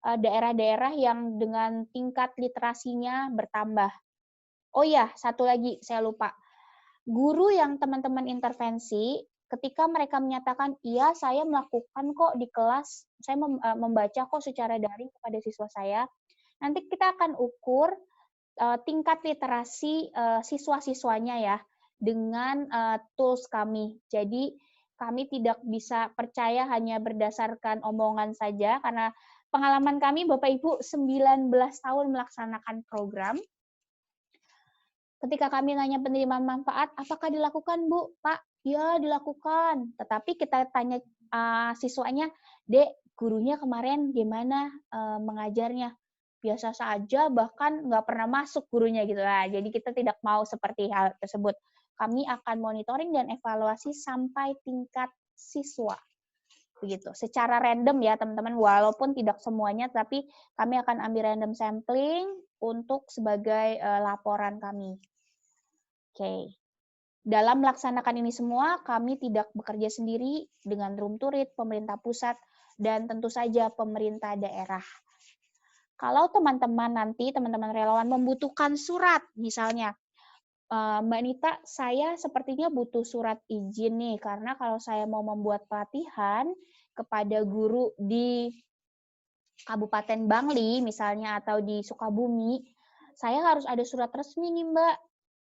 daerah-daerah yang dengan tingkat literasinya bertambah. Oh ya, satu lagi saya lupa. Guru yang teman-teman intervensi, ketika mereka menyatakan, iya saya melakukan kok di kelas, saya membaca kok secara daring kepada siswa saya, nanti kita akan ukur tingkat literasi siswa-siswanya ya, dengan tools kami. Jadi kami tidak bisa percaya hanya berdasarkan omongan saja, karena pengalaman kami Bapak Ibu 19 tahun melaksanakan program. Ketika kami nanya penerima manfaat, apakah dilakukan Bu? Pak, ya dilakukan. Tetapi kita tanya siswanya, Dek, gurunya kemarin gimana mengajarnya? Biasa saja, bahkan nggak pernah masuk gurunya gitu lah. Jadi kita tidak mau seperti hal tersebut. Kami akan monitoring dan evaluasi sampai tingkat siswa. Begitu. Secara random ya teman-teman, walaupun tidak semuanya, tapi kami akan ambil random sampling untuk sebagai laporan kami. Oke. Dalam melaksanakan ini semua, kami tidak bekerja sendiri dengan Room to Read, pemerintah pusat, dan tentu saja pemerintah daerah. Kalau teman-teman nanti, teman-teman relawan membutuhkan surat, misalnya, Mbak Nita, saya sepertinya butuh surat izin nih, karena kalau saya mau membuat pelatihan kepada guru di Kabupaten Bangli, misalnya, atau di Sukabumi, saya harus ada surat resmi nih, Mbak,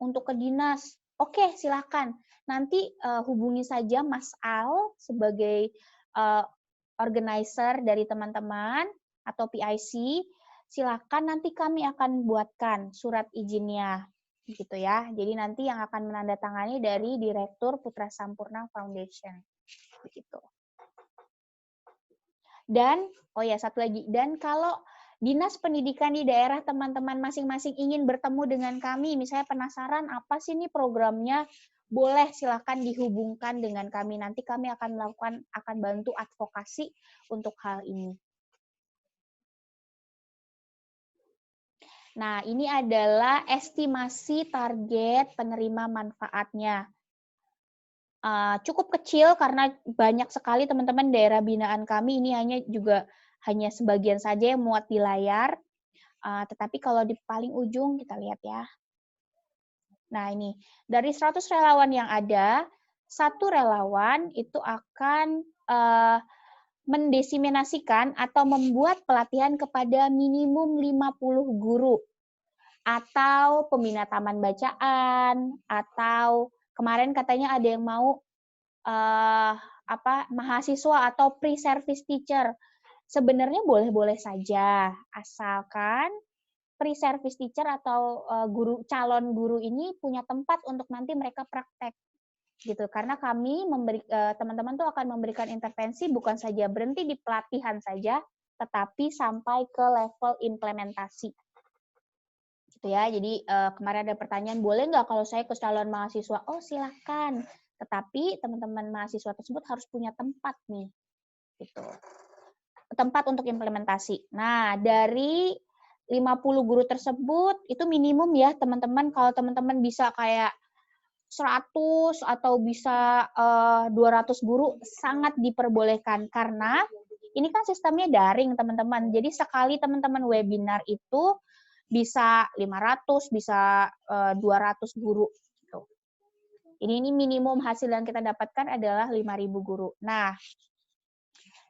untuk ke dinas. Oke, silakan. Nanti hubungi saja Mas Al sebagai organizer dari teman-teman atau PIC. Silakan, nanti kami akan buatkan surat izinnya, gitu ya. Jadi nanti yang akan menandatangani dari Direktur Putra Sampurna Foundation, begitu. Dan, oh ya satu lagi, dan kalau Dinas Pendidikan di daerah teman-teman masing-masing ingin bertemu dengan kami, misalnya penasaran apa sih ini programnya, boleh silakan dihubungkan dengan kami. Nanti kami akan bantu advokasi untuk hal ini. Nah, ini adalah estimasi target penerima manfaatnya. Cukup kecil karena banyak sekali teman-teman daerah binaan kami, ini hanya sebagian saja yang muat di layar. Tetapi kalau di paling ujung kita lihat ya. Nah, ini dari 100 relawan yang ada, 1 relawan itu akan mendesiminasikan atau membuat pelatihan kepada minimum 50 guru atau pembina taman bacaan, atau kemarin katanya ada yang mau mahasiswa atau pre-service teacher. Sebenarnya boleh-boleh saja, asalkan pre-service teacher atau calon guru ini punya tempat untuk nanti mereka praktek. Gitu, karena kami teman-teman tuh akan memberikan intervensi bukan saja berhenti di pelatihan saja, tetapi sampai ke level implementasi. Gitu ya. Jadi kemarin ada pertanyaan, boleh nggak kalau saya ke calon mahasiswa? Oh silakan. Tetapi teman-teman mahasiswa tersebut harus punya tempat nih. Gitu. tempat untuk implementasi. Nah, dari 50 guru tersebut, itu minimum ya teman-teman, kalau teman-teman bisa kayak 100 atau bisa 200 guru, sangat diperbolehkan. Karena ini kan sistemnya daring teman-teman, jadi sekali teman-teman webinar itu bisa 500, bisa 200 guru. Gitu. Ini minimum hasil yang kita dapatkan adalah 5.000 guru. Nah,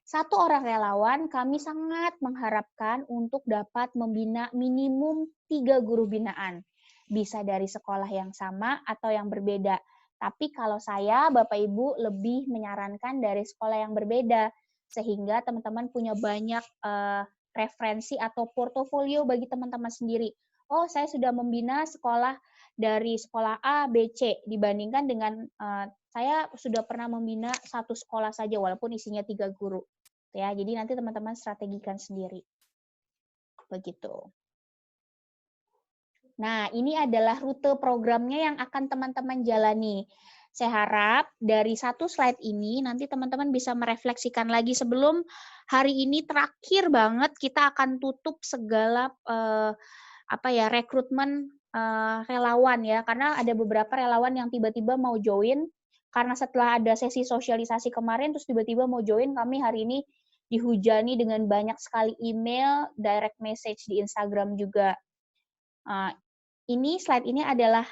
satu orang relawan kami sangat mengharapkan untuk dapat membina minimum 3 guru binaan. Bisa dari sekolah yang sama atau yang berbeda. Tapi kalau saya, Bapak Ibu, lebih menyarankan dari sekolah yang berbeda. Sehingga teman-teman punya banyak referensi atau portofolio bagi teman-teman sendiri. Oh, saya sudah membina sekolah dari sekolah A, B, C, dibandingkan dengan saya sudah pernah membina satu sekolah saja, walaupun isinya 3 guru. Ya, jadi nanti teman-teman strategikan sendiri. Begitu. Nah, ini adalah rute programnya yang akan teman-teman jalani. Saya harap dari satu slide ini nanti teman-teman bisa merefleksikan lagi sebelum hari ini terakhir banget kita akan tutup segala rekrutmen relawan ya, karena ada beberapa relawan yang tiba-tiba mau join karena setelah ada sesi sosialisasi kemarin terus tiba-tiba mau join. Kami hari ini dihujani dengan banyak sekali email, direct message di Instagram juga. Slide ini adalah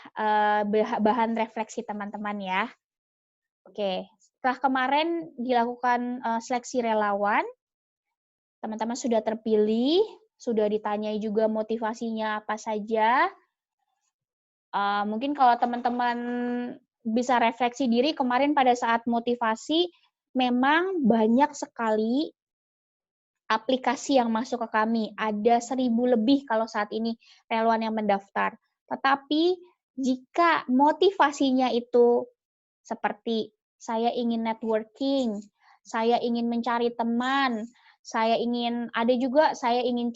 bahan refleksi teman-teman ya. Oke, setelah kemarin dilakukan seleksi relawan, teman-teman sudah terpilih, sudah ditanyai juga motivasinya apa saja. Mungkin kalau teman-teman bisa refleksi diri kemarin pada saat motivasi, memang banyak sekali aplikasi yang masuk ke kami. Ada 1.000 lebih kalau saat ini relawan yang mendaftar. Tetapi jika motivasinya itu seperti saya ingin networking, saya ingin mencari teman, saya ingin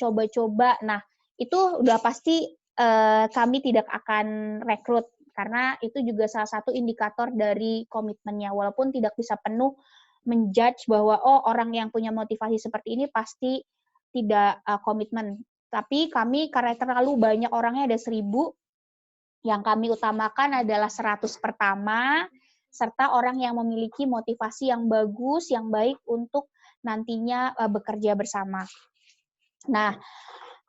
coba-coba. Nah, itu udah pasti kami tidak akan rekrut karena itu juga salah satu indikator dari komitmennya. Walaupun tidak bisa penuh menjudge bahwa orang yang punya motivasi seperti ini pasti tidak komitmen. Tapi kami karena terlalu banyak orangnya, ada 1.000, yang kami utamakan adalah 100 pertama, serta orang yang memiliki motivasi yang bagus, yang baik untuk nantinya bekerja bersama. Nah,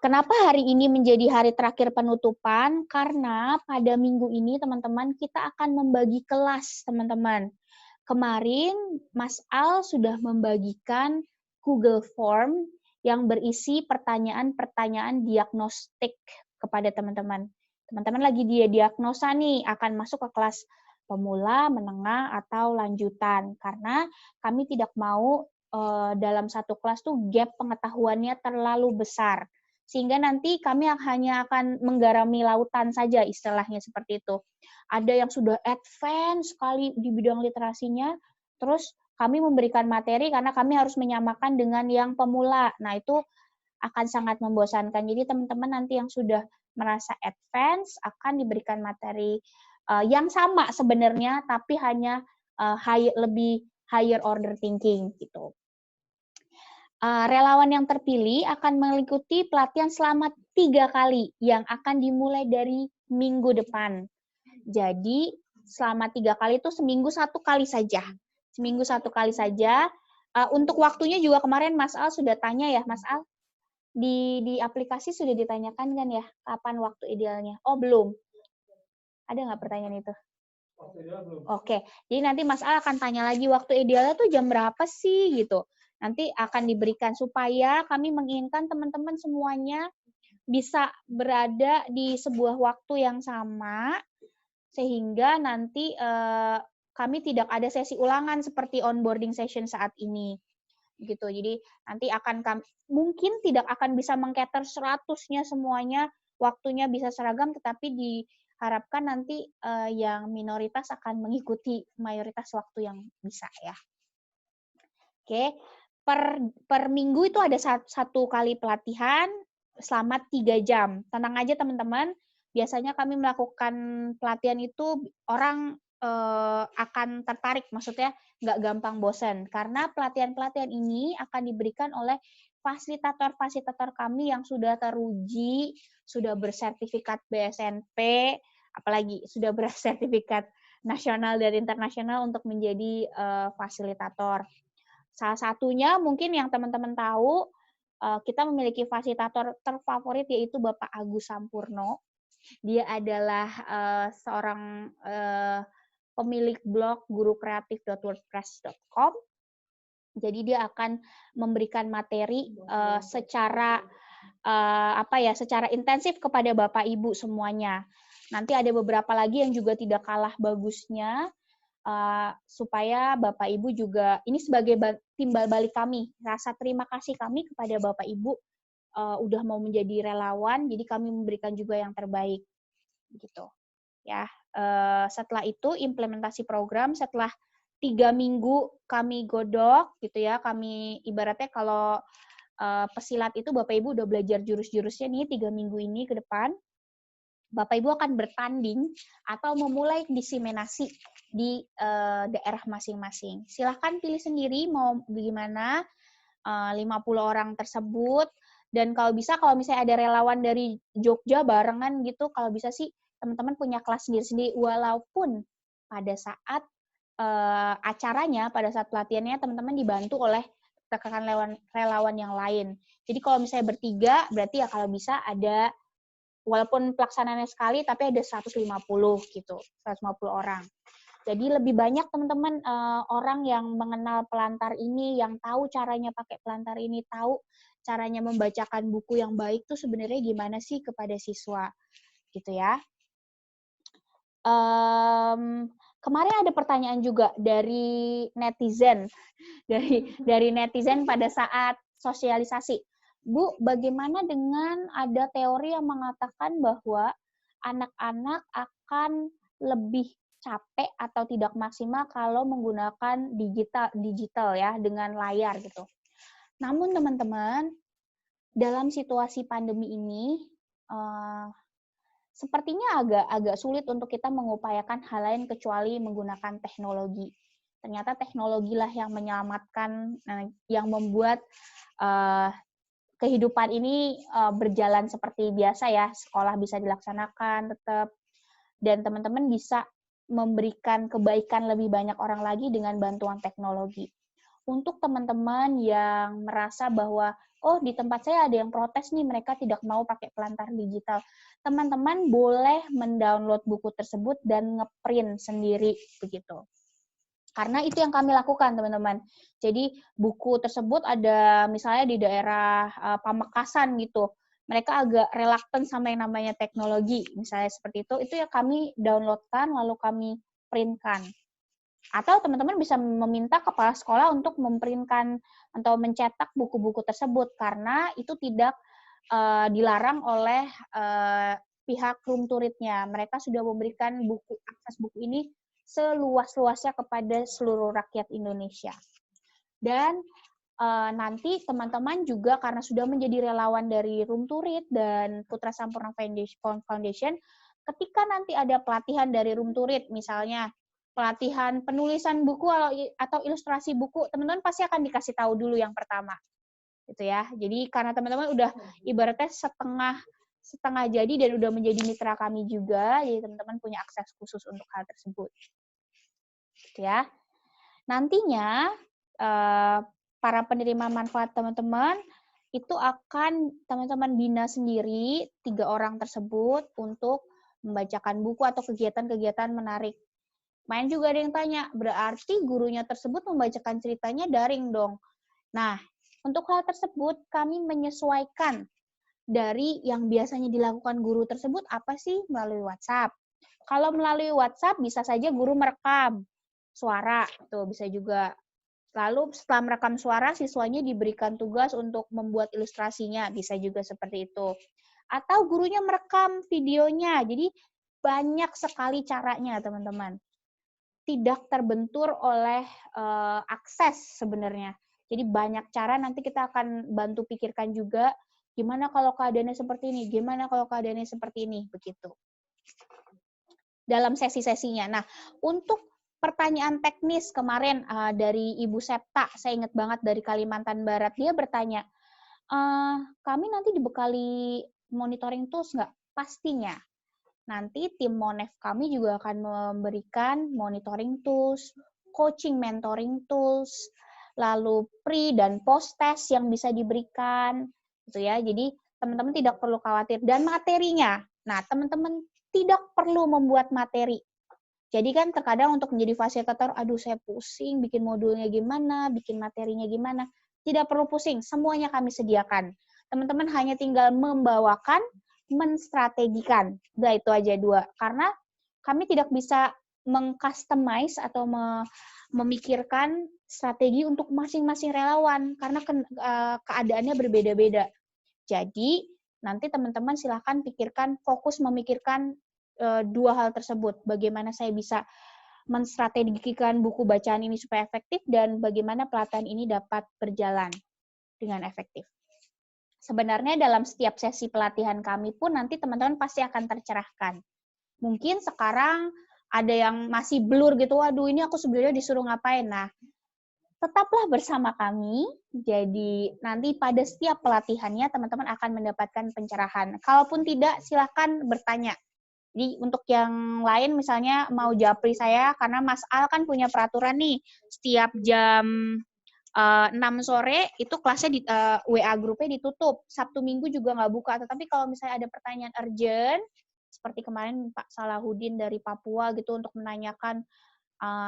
kenapa hari ini menjadi hari terakhir penutupan? Karena pada minggu ini teman-teman kita akan membagi kelas, teman-teman. Kemarin Mas Al sudah membagikan Google Form yang berisi pertanyaan-pertanyaan diagnostik kepada teman-teman. Teman-teman lagi diagnosa nih, akan masuk ke kelas pemula, menengah, atau lanjutan. Karena kami tidak mau dalam satu kelas tuh gap pengetahuannya terlalu besar. Sehingga nanti kami hanya akan menggarami lautan saja, istilahnya seperti itu. Ada yang sudah advance sekali di bidang literasinya, terus kami memberikan materi karena kami harus menyamakan dengan yang pemula. Nah, itu akan sangat membosankan. Jadi teman-teman nanti yang sudah merasa advance akan diberikan materi yang sama sebenarnya, tapi hanya lebih higher order thinking gitu. Relawan yang terpilih akan mengikuti pelatihan selama 3 kali yang akan dimulai dari minggu depan. Jadi selama 3 kali itu seminggu 1 kali saja. Seminggu 1 kali saja. Untuk waktunya juga kemarin Mas Al sudah tanya ya, Mas Al? Di aplikasi sudah ditanyakan kan ya, kapan waktu idealnya? Oh, belum. Ada nggak pertanyaan itu? Oke, jadi nanti Mas Al akan tanya lagi waktu idealnya tuh jam berapa sih gitu. Nanti akan diberikan supaya kami menginginkan teman-teman semuanya bisa berada di sebuah waktu yang sama sehingga nanti kami tidak ada sesi ulangan seperti onboarding session saat ini. Gitu. Jadi nanti mungkin tidak akan bisa meng-cater 100-nya semuanya, waktunya bisa seragam, tetapi diharapkan nanti yang minoritas akan mengikuti mayoritas waktu yang bisa ya. Oke, per minggu itu ada 1 kali pelatihan selama 3 jam. Tenang aja teman-teman, biasanya kami melakukan pelatihan itu orang akan tertarik, maksudnya nggak gampang bosen. Karena pelatihan-pelatihan ini akan diberikan oleh fasilitator-fasilitator kami yang sudah teruji, sudah bersertifikat BSNP, apalagi sudah bersertifikat nasional dan internasional untuk menjadi fasilitator. Salah satunya mungkin yang teman-teman tahu, kita memiliki fasilitator terfavorit yaitu Bapak Agus Sampurno. Dia adalah seorang pemilik blog gurukreatif.wordpress.com. Jadi dia akan memberikan materi secara secara intensif kepada Bapak Ibu semuanya. Nanti ada beberapa lagi yang juga tidak kalah bagusnya, supaya Bapak Ibu juga, ini sebagai timbal balik kami, rasa terima kasih kami kepada Bapak Ibu udah mau menjadi relawan, jadi kami memberikan juga yang terbaik, gitu. Ya, setelah itu implementasi program, setelah 3 minggu kami godok, gitu ya, kami ibaratnya kalau pesilat itu Bapak Ibu udah belajar jurus-jurusnya nih 3 minggu ini ke depan, Bapak Ibu akan bertanding atau memulai diseminasi di daerah masing-masing. Silahkan pilih sendiri mau gimana, 50 orang tersebut, dan kalau bisa, kalau misalnya ada relawan dari Jogja barengan gitu, kalau bisa sih teman-teman punya kelas sendiri-sendiri, walaupun pada saat acaranya, pada saat pelatihannya, teman-teman dibantu oleh rekan relawan yang lain. Jadi kalau misalnya bertiga, berarti ya kalau bisa ada, walaupun pelaksanaannya sekali, tapi ada 150 gitu, 150 orang. Jadi lebih banyak teman-teman orang yang mengenal Pelantar ini, yang tahu caranya pakai Pelantar ini, tahu caranya membacakan buku yang baik tuh sebenarnya gimana sih kepada siswa, gitu ya. Kemarin ada pertanyaan juga dari netizen, dari netizen pada saat sosialisasi. Bu, bagaimana dengan ada teori yang mengatakan bahwa anak-anak akan lebih capek atau tidak maksimal kalau menggunakan digital ya, dengan layar gitu. Namun teman-teman, dalam situasi pandemi ini sepertinya agak sulit untuk kita mengupayakan hal lain kecuali menggunakan teknologi. Ternyata teknologilah yang menyelamatkan, yang membuat kehidupan ini berjalan seperti biasa ya, sekolah bisa dilaksanakan tetap, dan teman-teman bisa memberikan kebaikan lebih banyak orang lagi dengan bantuan teknologi. Untuk teman-teman yang merasa bahwa, oh di tempat saya ada yang protes nih, mereka tidak mau pakai Pelantar digital, teman-teman boleh mendownload buku tersebut dan ngeprint sendiri, begitu. Karena itu yang kami lakukan, teman-teman. Jadi buku tersebut ada misalnya di daerah Pamekasan gitu. Mereka agak reluctant sama yang namanya teknologi, misalnya seperti itu ya kami downloadkan lalu kami printkan. Atau teman-teman bisa meminta kepala sekolah untuk memprintkan atau mencetak buku-buku tersebut karena itu tidak dilarang oleh pihak room tourism-nya. Mereka sudah memberikan akses buku ini seluas-luasnya kepada seluruh rakyat Indonesia. Dan nanti teman-teman juga karena sudah menjadi relawan dari Room to Read dan Putra Sampurna Foundation, ketika nanti ada pelatihan dari Room to Read, misalnya pelatihan penulisan buku atau ilustrasi buku, teman-teman pasti akan dikasih tahu dulu yang pertama, gitu ya. Jadi karena teman-teman udah ibaratnya setengah jadi dan udah menjadi mitra kami juga, jadi teman-teman punya akses khusus untuk hal tersebut. Gitu ya. Nantinya para penerima manfaat teman-teman itu akan teman-teman bina sendiri 3 orang tersebut untuk membacakan buku atau kegiatan-kegiatan menarik. Main juga ada yang tanya, berarti gurunya tersebut membacakan ceritanya daring dong. Nah, untuk hal tersebut kami menyesuaikan dari yang biasanya dilakukan guru tersebut apa sih melalui WhatsApp. Kalau melalui WhatsApp bisa saja guru merekam suara, tuh bisa juga. Lalu setelah merekam suara, siswanya diberikan tugas untuk membuat ilustrasinya, bisa juga seperti itu. Atau gurunya merekam videonya, jadi banyak sekali caranya teman-teman. Tidak terbentur oleh akses sebenarnya. Jadi banyak cara, nanti kita akan bantu pikirkan juga, gimana kalau keadaannya seperti ini, gimana kalau keadaannya seperti ini, begitu. dalam sesi-sesinya. Nah, untuk pertanyaan teknis kemarin dari Ibu Septa, saya ingat banget dari Kalimantan Barat, dia bertanya, kami nanti dibekali monitoring tools nggak? Pastinya. Nanti tim Monef kami juga akan memberikan monitoring tools, coaching mentoring tools, lalu pre dan post test yang bisa diberikan, gitu ya. Jadi teman-teman tidak perlu khawatir. Dan materinya, nah teman-teman tidak perlu membuat materi. Jadi kan terkadang untuk menjadi fasilitator, aduh saya pusing, bikin modulnya gimana, bikin materinya gimana. Tidak perlu pusing, semuanya kami sediakan. Teman-teman hanya tinggal membawakan, menstrategikan. Udah itu aja dua. Karena kami tidak bisa mengcustomize atau memikirkan strategi untuk masing-masing relawan, karena keadaannya berbeda-beda. Jadi, nanti teman-teman silahkan pikirkan, fokus memikirkan dua hal tersebut. Bagaimana saya bisa menstrategikan buku bacaan ini supaya efektif dan bagaimana pelatihan ini dapat berjalan dengan efektif. Sebenarnya dalam setiap sesi pelatihan kami pun nanti teman-teman pasti akan tercerahkan. Mungkin sekarang ada yang masih blur gitu, waduh ini aku sebenarnya disuruh ngapain. Nah, tetaplah bersama kami, jadi nanti pada setiap pelatihannya teman-teman akan mendapatkan pencerahan. Kalaupun tidak, silahkan bertanya. Jadi untuk yang lain misalnya mau japri saya, karena Mas Al kan punya peraturan nih, setiap jam 6 sore itu kelasnya di WA grupnya ditutup. Sabtu Minggu juga nggak buka. Tetapi kalau misalnya ada pertanyaan urgent, seperti kemarin Pak Salahuddin dari Papua gitu untuk menanyakan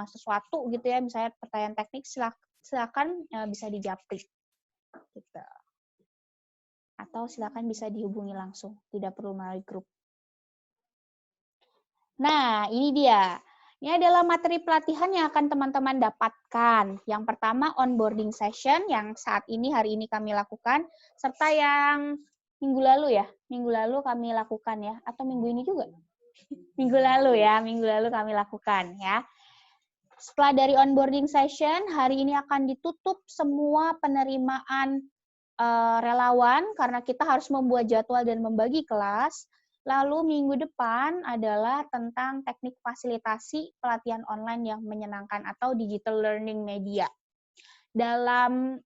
sesuatu gitu ya, misalnya pertanyaan teknik, silakan bisa dijapri. Gitu. Atau silakan bisa dihubungi langsung, tidak perlu melalui grup. Nah, ini dia. Ini adalah materi pelatihan yang akan teman-teman dapatkan. Yang pertama, onboarding session yang saat ini, hari ini kami lakukan, serta yang minggu lalu ya, minggu lalu kami lakukan ya, atau minggu ini juga? Minggu lalu ya, minggu lalu kami lakukan ya. Setelah dari onboarding session, hari ini akan ditutup semua penerimaan relawan, karena kita harus membuat jadwal dan membagi kelas. Lalu minggu depan adalah tentang teknik fasilitasi pelatihan online yang menyenangkan atau digital learning media. Dalam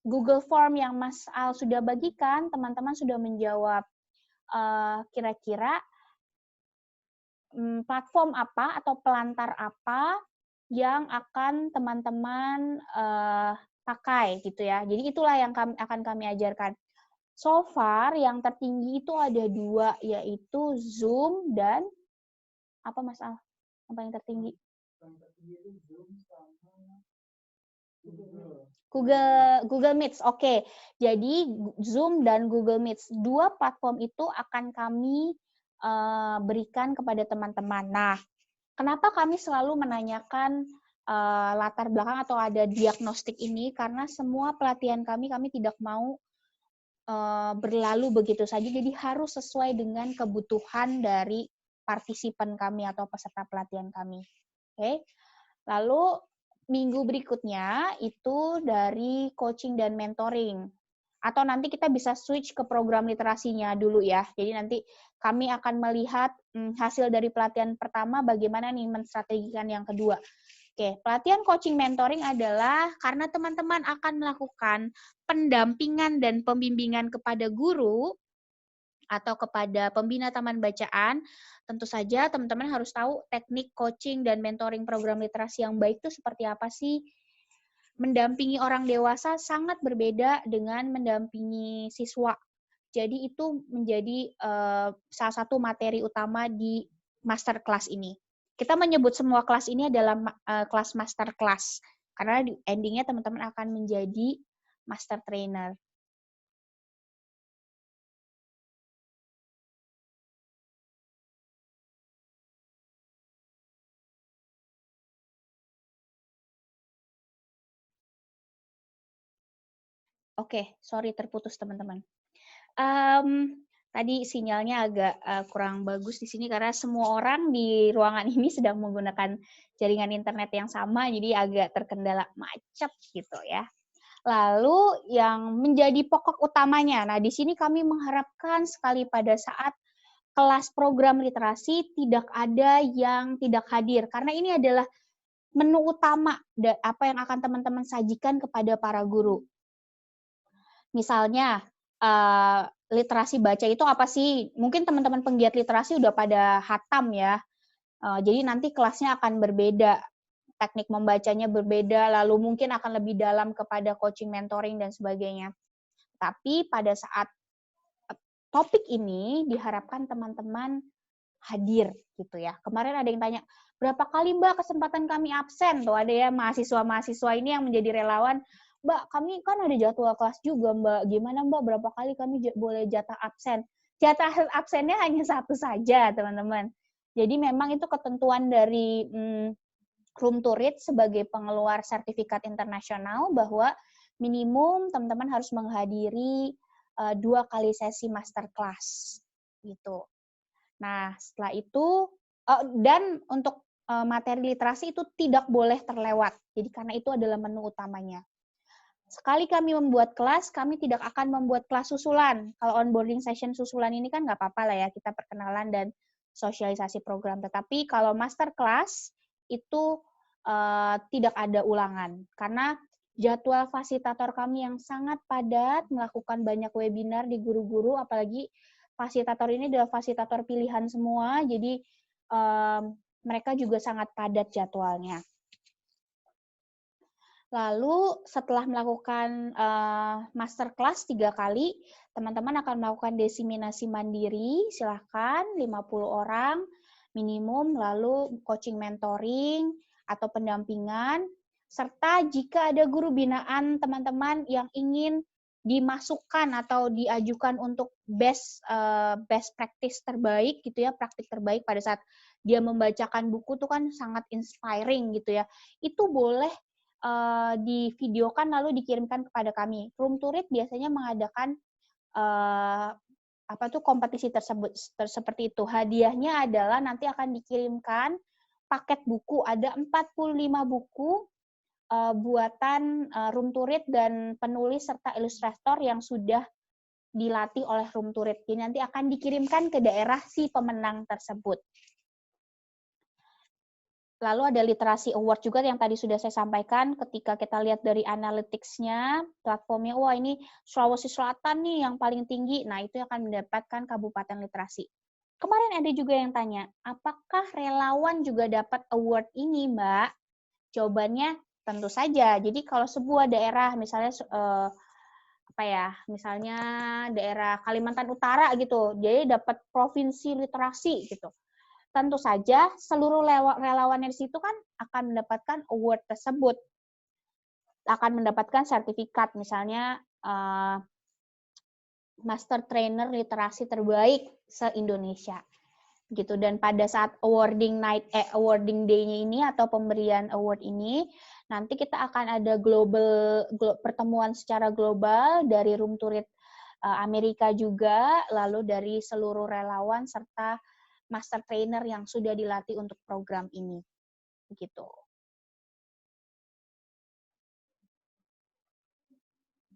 Google Form yang Mas Al sudah bagikan, teman-teman sudah menjawab kira-kira platform apa atau pelantar apa yang akan teman-teman pakai gitu ya. Jadi itulah yang akan kami ajarkan. So far, yang tertinggi itu ada 2, yaitu Zoom dan apa Mas Al? Yang paling tertinggi? Google Meet. Oke. Jadi Zoom dan Google Meet, 2 platform itu akan kami berikan kepada teman-teman. Nah, kenapa kami selalu menanyakan latar belakang atau ada diagnostik ini? Karena semua pelatihan kami tidak mau berlalu begitu saja, jadi harus sesuai dengan kebutuhan dari partisipan kami atau peserta pelatihan kami. Oke. Lalu minggu berikutnya itu dari coaching dan mentoring. Atau nanti kita bisa switch ke program literasinya dulu ya. Jadi nanti kami akan melihat hasil dari pelatihan pertama bagaimana nih menstrategikan yang kedua. Oke, pelatihan coaching mentoring adalah karena teman-teman akan melakukan pendampingan dan pembimbingan kepada guru atau kepada pembina taman bacaan. Tentu saja teman-teman harus tahu teknik coaching dan mentoring program literasi yang baik itu seperti apa sih. Mendampingi orang dewasa sangat berbeda dengan mendampingi siswa. Jadi itu menjadi salah satu materi utama di master class ini. Kita menyebut semua kelas ini adalah kelas master class, karena di endingnya teman-teman akan menjadi master trainer. Oke, sorry terputus teman-teman. Tadi sinyalnya agak kurang bagus di sini karena semua orang di ruangan ini sedang menggunakan jaringan internet yang sama, jadi agak terkendala macet gitu ya. Lalu yang menjadi pokok utamanya, nah di sini kami mengharapkan sekali pada saat kelas program literasi tidak ada yang tidak hadir, karena ini adalah menu utama apa yang akan teman-teman sajikan kepada para guru. Misalnya, literasi baca itu apa sih? Mungkin teman-teman penggiat literasi udah pada hatam ya, jadi nanti kelasnya akan berbeda, teknik membacanya berbeda, lalu mungkin akan lebih dalam kepada coaching, mentoring, dan sebagainya. Tapi pada saat topik ini diharapkan teman-teman hadir gitu ya. Kemarin ada yang tanya, berapa kali Mbak kesempatan kami absen? Tuh ada ya mahasiswa-mahasiswa ini yang menjadi relawan, Mbak kami kan ada jadwal kelas juga Mbak, gimana Mbak berapa kali kami boleh jatah absen? Jatah absennya hanya satu saja teman-teman. Jadi memang itu ketentuan dari Room to Read sebagai pengeluar sertifikat internasional bahwa minimum teman-teman harus menghadiri 2 kali sesi masterclass gitu. Nah, setelah itu dan untuk materi literasi itu tidak boleh terlewat. Jadi karena itu adalah menu utamanya. Sekali kami membuat kelas, kami tidak akan membuat kelas susulan. Kalau onboarding session susulan ini kan nggak apa-apa lah ya, kita perkenalan dan sosialisasi program. Tetapi kalau masterclass itu tidak ada ulangan. Karena jadwal fasilitator kami yang sangat padat, melakukan banyak webinar di guru-guru, apalagi fasilitator ini adalah fasilitator pilihan semua, jadi mereka juga sangat padat jadwalnya. Lalu setelah melakukan masterclass 3 kali, teman-teman akan melakukan diseminasi mandiri, silahkan 50 orang minimum, lalu coaching mentoring atau pendampingan, serta jika ada guru binaan teman-teman yang ingin dimasukkan atau diajukan untuk best practice terbaik gitu ya, praktik terbaik pada saat dia membacakan buku itu kan sangat inspiring gitu ya, itu boleh divideokan lalu dikirimkan kepada kami. Room to Read biasanya mengadakan kompetisi tersebut seperti itu. Hadiahnya adalah nanti akan dikirimkan paket buku, ada 45 buku buatan Room to Read dan penulis serta ilustrator yang sudah dilatih oleh Room to Read. Jadi nanti akan dikirimkan ke daerah si pemenang tersebut. Lalu ada literasi award juga yang tadi sudah saya sampaikan, ketika kita lihat dari analytics-nya, platformnya, wah ini Sulawesi Selatan nih yang paling tinggi, nah itu akan mendapatkan kabupaten literasi. Kemarin ada juga yang tanya, apakah relawan juga dapat award ini, Mbak? Jawabannya tentu saja. Jadi kalau sebuah daerah, misalnya misalnya daerah Kalimantan Utara gitu, jadi dapat provinsi literasi gitu. Tentu saja seluruh relawan di situ kan akan mendapatkan award tersebut, akan mendapatkan sertifikat, misalnya Master Trainer Literasi Terbaik se-Indonesia, gitu. Dan pada saat awarding day-nya ini atau pemberian award ini, nanti kita akan ada pertemuan secara global dari Room to Read Amerika juga, lalu dari seluruh relawan serta master trainer yang sudah dilatih untuk program ini. Begitu.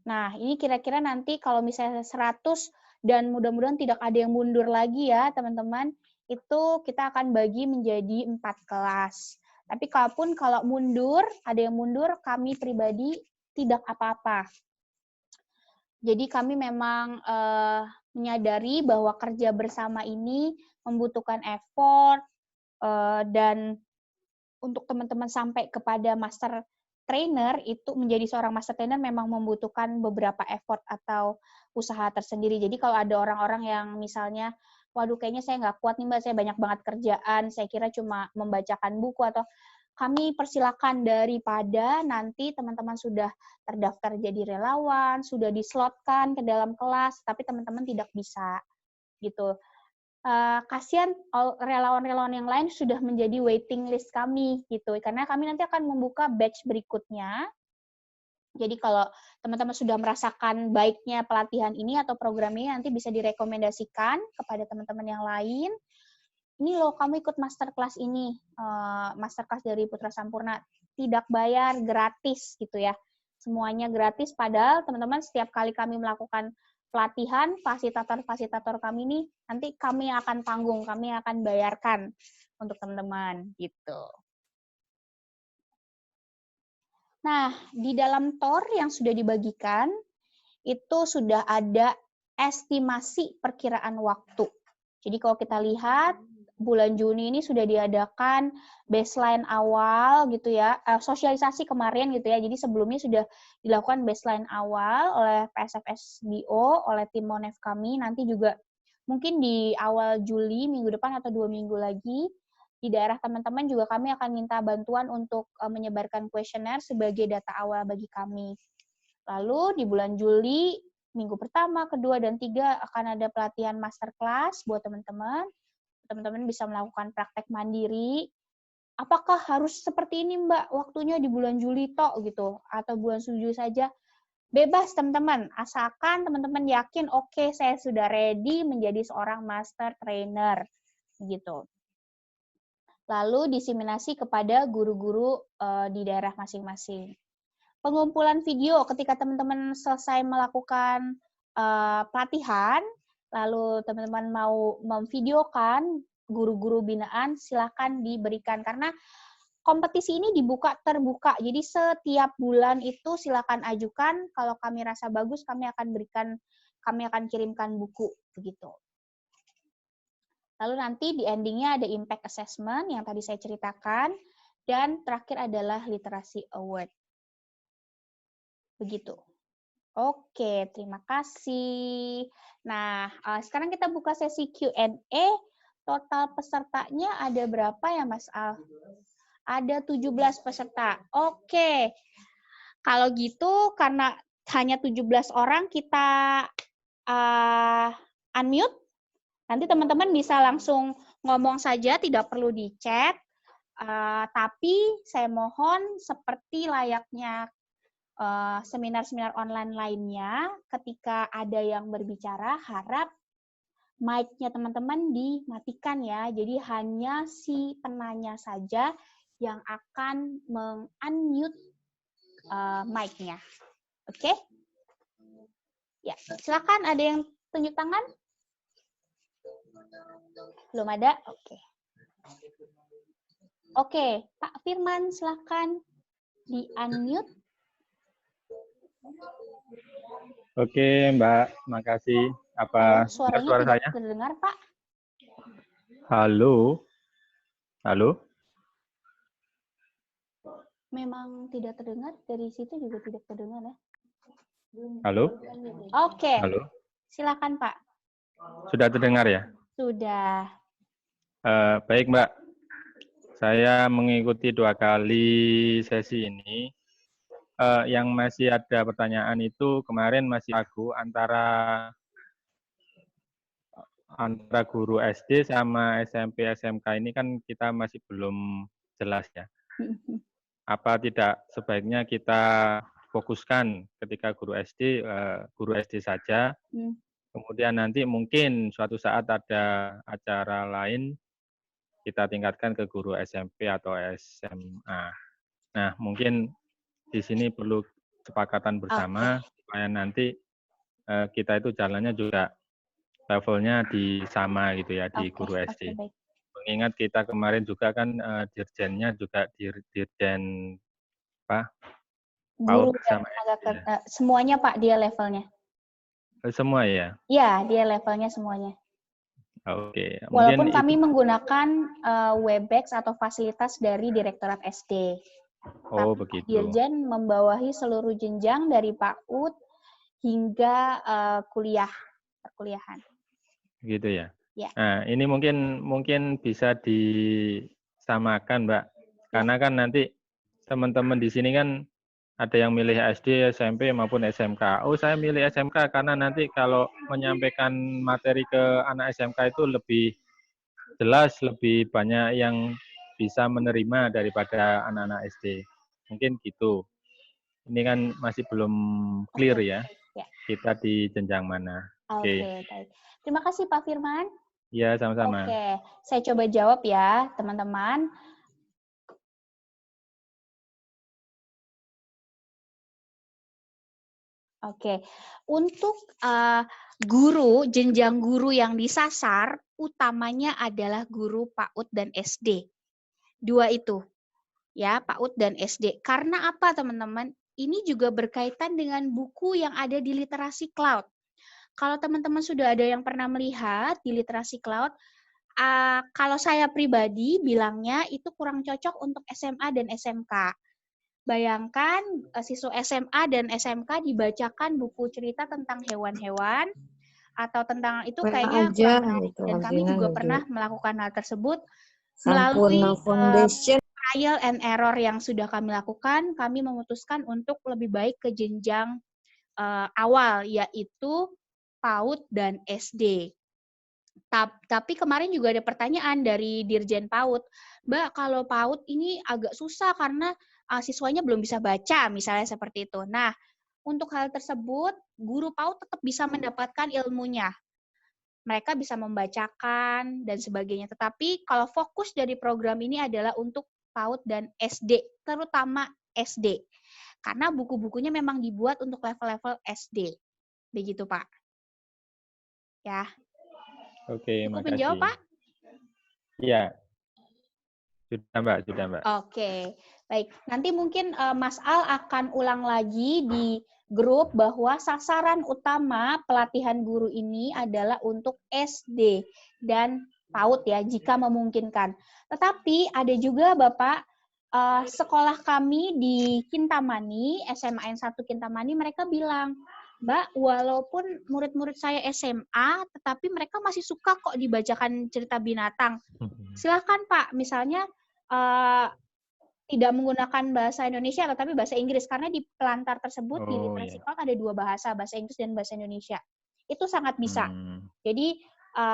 Nah, ini kira-kira nanti kalau misalnya 100 dan mudah-mudahan tidak ada yang mundur lagi ya, teman-teman, itu kita akan bagi menjadi 4 kelas. Tapi kalaupun kalau mundur, ada yang mundur, kami pribadi tidak apa-apa. Jadi kami memang menyadari bahwa kerja bersama ini membutuhkan effort, dan untuk teman-teman sampai kepada master trainer, itu menjadi seorang master trainer memang membutuhkan beberapa effort atau usaha tersendiri. Jadi kalau ada orang-orang yang misalnya, waduh kayaknya saya nggak kuat nih Mbak, saya banyak banget kerjaan, saya kira cuma membacakan buku, atau kami persilakan daripada nanti teman-teman sudah terdaftar jadi relawan, sudah dislotkan ke dalam kelas, tapi teman-teman tidak bisa gitu. Kasihan relawan-relawan yang lain sudah menjadi waiting list kami gitu, karena kami nanti akan membuka batch berikutnya. Jadi kalau teman-teman sudah merasakan baiknya pelatihan ini atau program ini, nanti bisa direkomendasikan kepada teman-teman yang lain. Ini loh, kamu ikut masterclass ini, masterclass dari Putra Sampurna, tidak bayar, gratis gitu ya. Semuanya gratis, padahal teman-teman setiap kali kami melakukan pelatihan fasilitator kami nih nanti kami akan tanggung, kami akan bayarkan untuk teman-teman gitu. Nah, di dalam TOR yang sudah dibagikan itu sudah ada estimasi perkiraan waktu. Jadi kalau kita lihat bulan Juni ini sudah diadakan baseline awal gitu ya, sosialisasi kemarin gitu ya. Jadi sebelumnya sudah dilakukan baseline awal oleh PSFSBO, oleh tim Monef kami. Nanti juga mungkin di awal Juli minggu depan atau 2 minggu lagi di daerah teman-teman juga kami akan minta bantuan untuk menyebarkan kuesioner sebagai data awal bagi kami. Lalu di bulan Juli minggu pertama, kedua, dan 3 akan ada pelatihan masterclass buat teman-teman. Teman-teman bisa melakukan praktek mandiri. Apakah harus seperti ini, Mbak? Waktunya di bulan Juli tok gitu, atau bulan Juli saja? Bebas, teman-teman. Asalkan teman-teman yakin, oke, saya sudah ready menjadi seorang master trainer. Gitu. Lalu diseminasi kepada guru-guru di daerah masing-masing. Pengumpulan video ketika teman-teman selesai melakukan pelatihan, lalu teman-teman mau memvideokan guru-guru binaan, silakan diberikan. Karena kompetisi ini dibuka terbuka, jadi setiap bulan itu silakan ajukan. Kalau kami rasa bagus, kami akan kirimkan buku begitu. Lalu nanti di endingnya ada impact assessment yang tadi saya ceritakan, dan terakhir adalah literasi award. Begitu. Oke, terima kasih. Nah, sekarang kita buka sesi Q&A. Total pesertanya ada berapa ya, Mas Al? Ada 17 peserta. Oke. Kalau gitu, karena hanya 17 orang, kita unmute. Nanti teman-teman bisa langsung ngomong saja, tidak perlu di chat. Tapi saya mohon seperti layaknya seminar-seminar online lainnya, ketika ada yang berbicara, harap mic-nya teman-teman dimatikan ya. Jadi hanya si penanya saja yang akan meng-unmute mic-nya. Oke? Ya, silakan ada yang tunjuk tangan? Belum ada? Oke. Oke, Pak Firman silakan di-unmute. Oke, Mbak, makasih. Apa suaranya suara tidak saya? terdengar, Pak? Halo? Halo? Memang tidak terdengar, dari situ juga tidak terdengar ya. Halo? Oke, Halo? silakan Pak. Sudah terdengar ya? Sudah. Baik, Mbak. Saya mengikuti 2 kali sesi ini. Yang masih ada pertanyaan itu kemarin masih ragu antara guru SD sama SMP SMK ini kan kita masih belum jelas ya. Apa tidak sebaiknya kita fokuskan ketika guru SD saja, kemudian nanti mungkin suatu saat ada acara lain kita tingkatkan ke guru SMP atau SMA. Nah, mungkin di sini perlu kesepakatan bersama supaya nanti kita itu jalannya juga levelnya sama gitu ya di guru SD. Baik. Mengingat kita kemarin juga kan dirjennya juga dirjen Guru PAUD dan sama tenaga semuanya Pak, dia levelnya. semua ya? Iya, dia levelnya semuanya. Oke. Walaupun Mungkin kami itu, menggunakan Webex atau fasilitas dari Direktorat SD. oh Tapi begitu. Dirjen membawahi seluruh jenjang dari PAUD hingga perkuliahan. Gitu ya. Ya. Nah, ini mungkin bisa disamakan, Mbak. Karena kan nanti teman-teman di sini kan ada yang milih SD, SMP maupun SMK. Oh, saya milih SMK karena nanti kalau menyampaikan materi ke anak SMK itu lebih jelas, lebih banyak yang bisa menerima daripada anak-anak SD. Mungkin gitu. Ini kan masih belum clear ya. Ya. Kita di jenjang mana. Oke, baik. Terima kasih Pak Firman. Iya, sama-sama. Oke, saya coba jawab ya, teman-teman. Oke, untuk guru, jenjang guru yang disasar, utamanya adalah guru PAUD dan SD. Dua itu, ya, PAUD dan SD. Karena apa, teman-teman? Ini juga berkaitan dengan buku yang ada di Literasi Cloud. Kalau teman-teman sudah ada yang pernah melihat di Literasi Cloud, kalau saya pribadi bilangnya itu kurang cocok untuk SMA dan SMK. Bayangkan siswa SMA dan SMK dibacakan buku cerita tentang hewan-hewan atau tentang itu kayaknya kurang menarik. Dan kami juga pernah melakukan hal tersebut melalui trial and error yang sudah kami lakukan. Kami memutuskan untuk lebih baik ke jenjang awal, yaitu PAUD dan SD. Tapi kemarin juga ada pertanyaan dari Dirjen PAUD, Mbak, kalau PAUD ini agak susah karena siswanya belum bisa baca, misalnya seperti itu. Nah, untuk hal tersebut, guru PAUD tetap bisa mendapatkan ilmunya. Mereka bisa membacakan dan sebagainya. Tetapi kalau fokus dari program ini adalah untuk PAUD dan SD, terutama SD. Karena buku-bukunya memang dibuat untuk level-level SD. Begitu, Pak. Ya. Oke, Cukup makasih. menjawab, Pak? Iya. Sudah, Mbak. Oke, baik. Nanti mungkin Mas Al akan ulang lagi di grup bahwa sasaran utama pelatihan guru ini adalah untuk SD dan PAUD ya, jika memungkinkan. Tetapi ada juga Bapak, sekolah kami di Kintamani, SMA N1 Kintamani, mereka bilang, Mbak, walaupun murid-murid saya SMA, tetapi mereka masih suka kok dibacakan cerita binatang. Silahkan Pak, misalnya tidak menggunakan bahasa Indonesia, tetapi bahasa Inggris. Karena di pelantar tersebut, di Literasi Cloud ada dua bahasa Inggris dan bahasa Indonesia. Itu sangat bisa. Jadi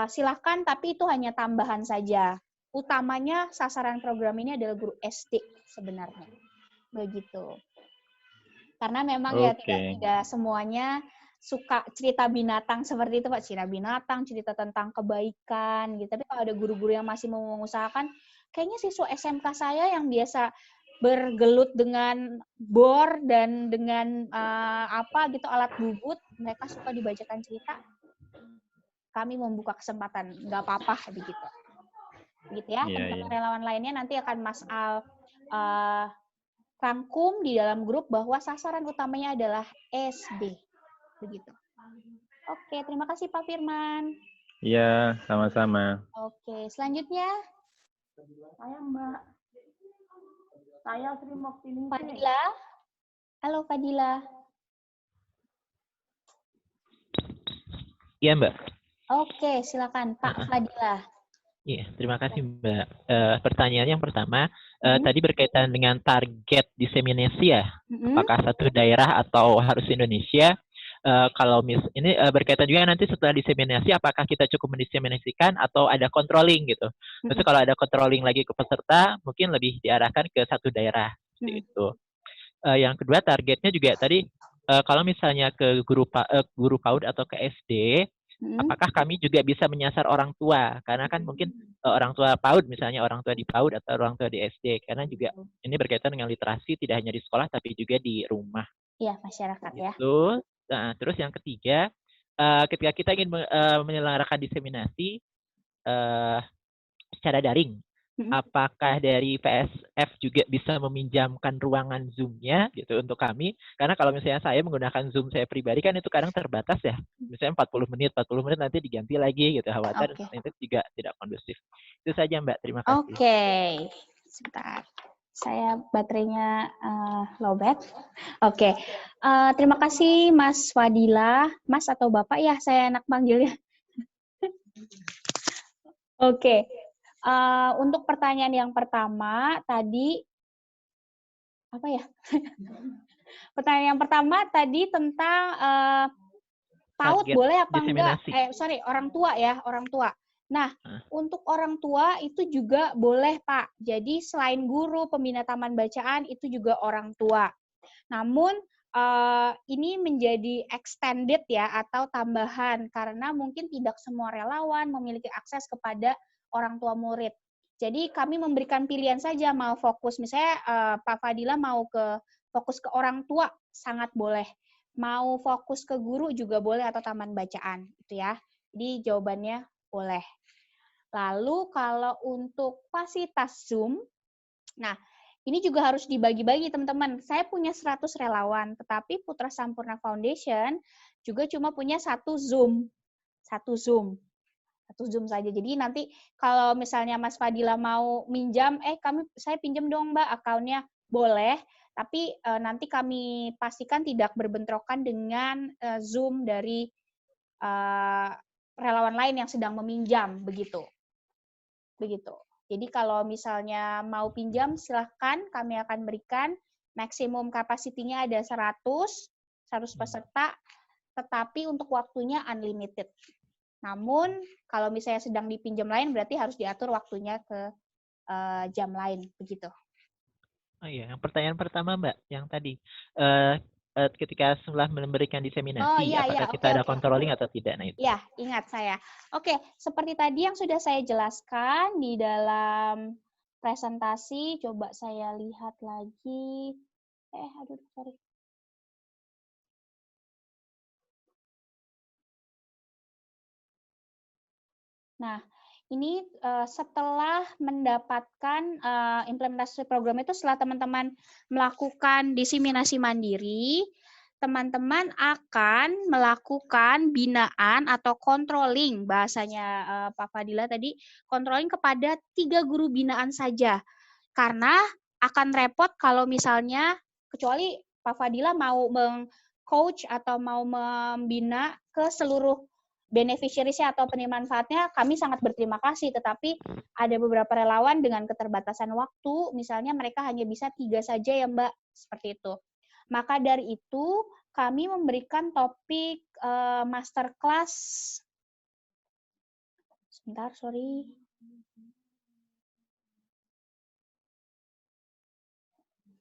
silahkan, tapi itu hanya tambahan saja. Utamanya sasaran program ini adalah guru SD sebenarnya. Begitu. Karena memang ya tidak semuanya suka cerita binatang seperti itu, Pak. Cerita binatang, cerita tentang kebaikan gitu. Tapi kalau ada guru-guru yang masih mau mengusahakan, kayaknya siswa SMK saya yang biasa bergelut dengan bor dan dengan alat bubut, mereka suka dibacakan cerita. Kami membuka kesempatan, nggak apa-apa begitu. Begitu ya, teman-teman relawan lainnya nanti akan Mas Al rangkum di dalam grup bahwa sasaran utamanya adalah SD. Begitu. Oke, terima kasih Pak Firman. Iya, sama-sama. Oke, selanjutnya. Saya Mbak. Saya Sri Moktining. Fadila. Halo Fadila. Iya Mbak. Oke, silakan Pak Fadila. Iya, terima kasih Mbak. Pertanyaan yang pertama, tadi berkaitan dengan target diseminasi ya, apakah satu daerah atau harus Indonesia? Kalau ini berkaitan juga nanti setelah diseminasi, apakah kita cukup mendiseminasikan atau ada controlling gitu? Terus kalau ada controlling lagi ke peserta, mungkin lebih diarahkan ke satu daerah seperti itu. Yang kedua, targetnya juga tadi kalau misalnya ke guru PAUD atau ke SD, apakah kami juga bisa menyasar orang tua? Karena kan mungkin orang tua PAUD, misalnya orang tua di PAUD atau orang tua di SD. Karena juga ini berkaitan dengan literasi tidak hanya di sekolah, tapi juga di rumah. Iya, masyarakat ya. Nah, terus yang ketiga, ketika kita ingin menyelenggarakan diseminasi secara daring, apakah dari PSF juga bisa meminjamkan ruangan Zoom-nya gitu untuk kami? Karena kalau misalnya saya menggunakan Zoom saya pribadi kan itu kadang terbatas ya. Misalnya 40 menit nanti diganti lagi gitu. Khawatir itu juga tidak kondusif. Itu saja Mbak, terima kasih. Oke, sebentar. Saya baterainya lowbat. Oke, terima kasih Mas Fadila. Mas atau Bapak ya, saya enak panggilnya. Oke. Untuk pertanyaan yang pertama tadi apa ya? Pertanyaan yang pertama tadi tentang PAUD boleh apa enggak? Orang tua ya, orang tua. Nah, untuk orang tua itu juga boleh, Pak. Jadi selain guru pembina taman bacaan itu juga orang tua. Namun ini menjadi extended ya atau tambahan karena mungkin tidak semua relawan memiliki akses kepada orang tua murid. Jadi kami memberikan pilihan saja mau fokus misalnya Pak Fadila mau fokus ke orang tua sangat boleh. mau fokus ke guru juga boleh atau taman bacaan gitu ya. Jadi jawabannya boleh. Lalu kalau untuk fasilitas Zoom, nah ini juga harus dibagi-bagi teman-teman. Saya punya 100 relawan, tetapi Putra Sampurna Foundation juga cuma punya satu Zoom saja. Jadi nanti kalau misalnya Mas Fadila mau minjam, saya pinjam dong Mbak akunnya, boleh. Tapi nanti kami pastikan tidak berbentrokan dengan Zoom dari relawan lain yang sedang meminjam, begitu. Jadi kalau misalnya mau pinjam, silahkan kami akan berikan. Maksimum kapasitinya ada 100 peserta, tetapi untuk waktunya unlimited. Namun, kalau misalnya sedang dipinjam lain, berarti harus diatur waktunya ke jam lain, begitu. Oh iya, yang pertanyaan pertama Mbak, yang tadi. Ketika setelah memberikan diseminasi, apakah kita ada controlling atau tidak? Nah, itu. Ya, ingat saya. Oke, seperti tadi yang sudah saya jelaskan di dalam presentasi, coba saya lihat lagi. Sorry. Nah, ini setelah mendapatkan implementasi program itu, setelah teman-teman melakukan diseminasi mandiri, teman-teman akan melakukan binaan atau controlling, bahasanya Pak Fadila tadi, controlling kepada 3 guru binaan saja. Karena akan repot kalau misalnya, kecuali Pak Fadila mau meng-coach atau mau membina ke seluruh beneficiaries-nya atau penerima manfaatnya, kami sangat berterima kasih. Tetapi ada beberapa relawan dengan keterbatasan waktu, misalnya mereka hanya bisa 3 saja ya Mbak, seperti itu. Maka dari itu, kami memberikan topik masterclass. Sebentar, sorry.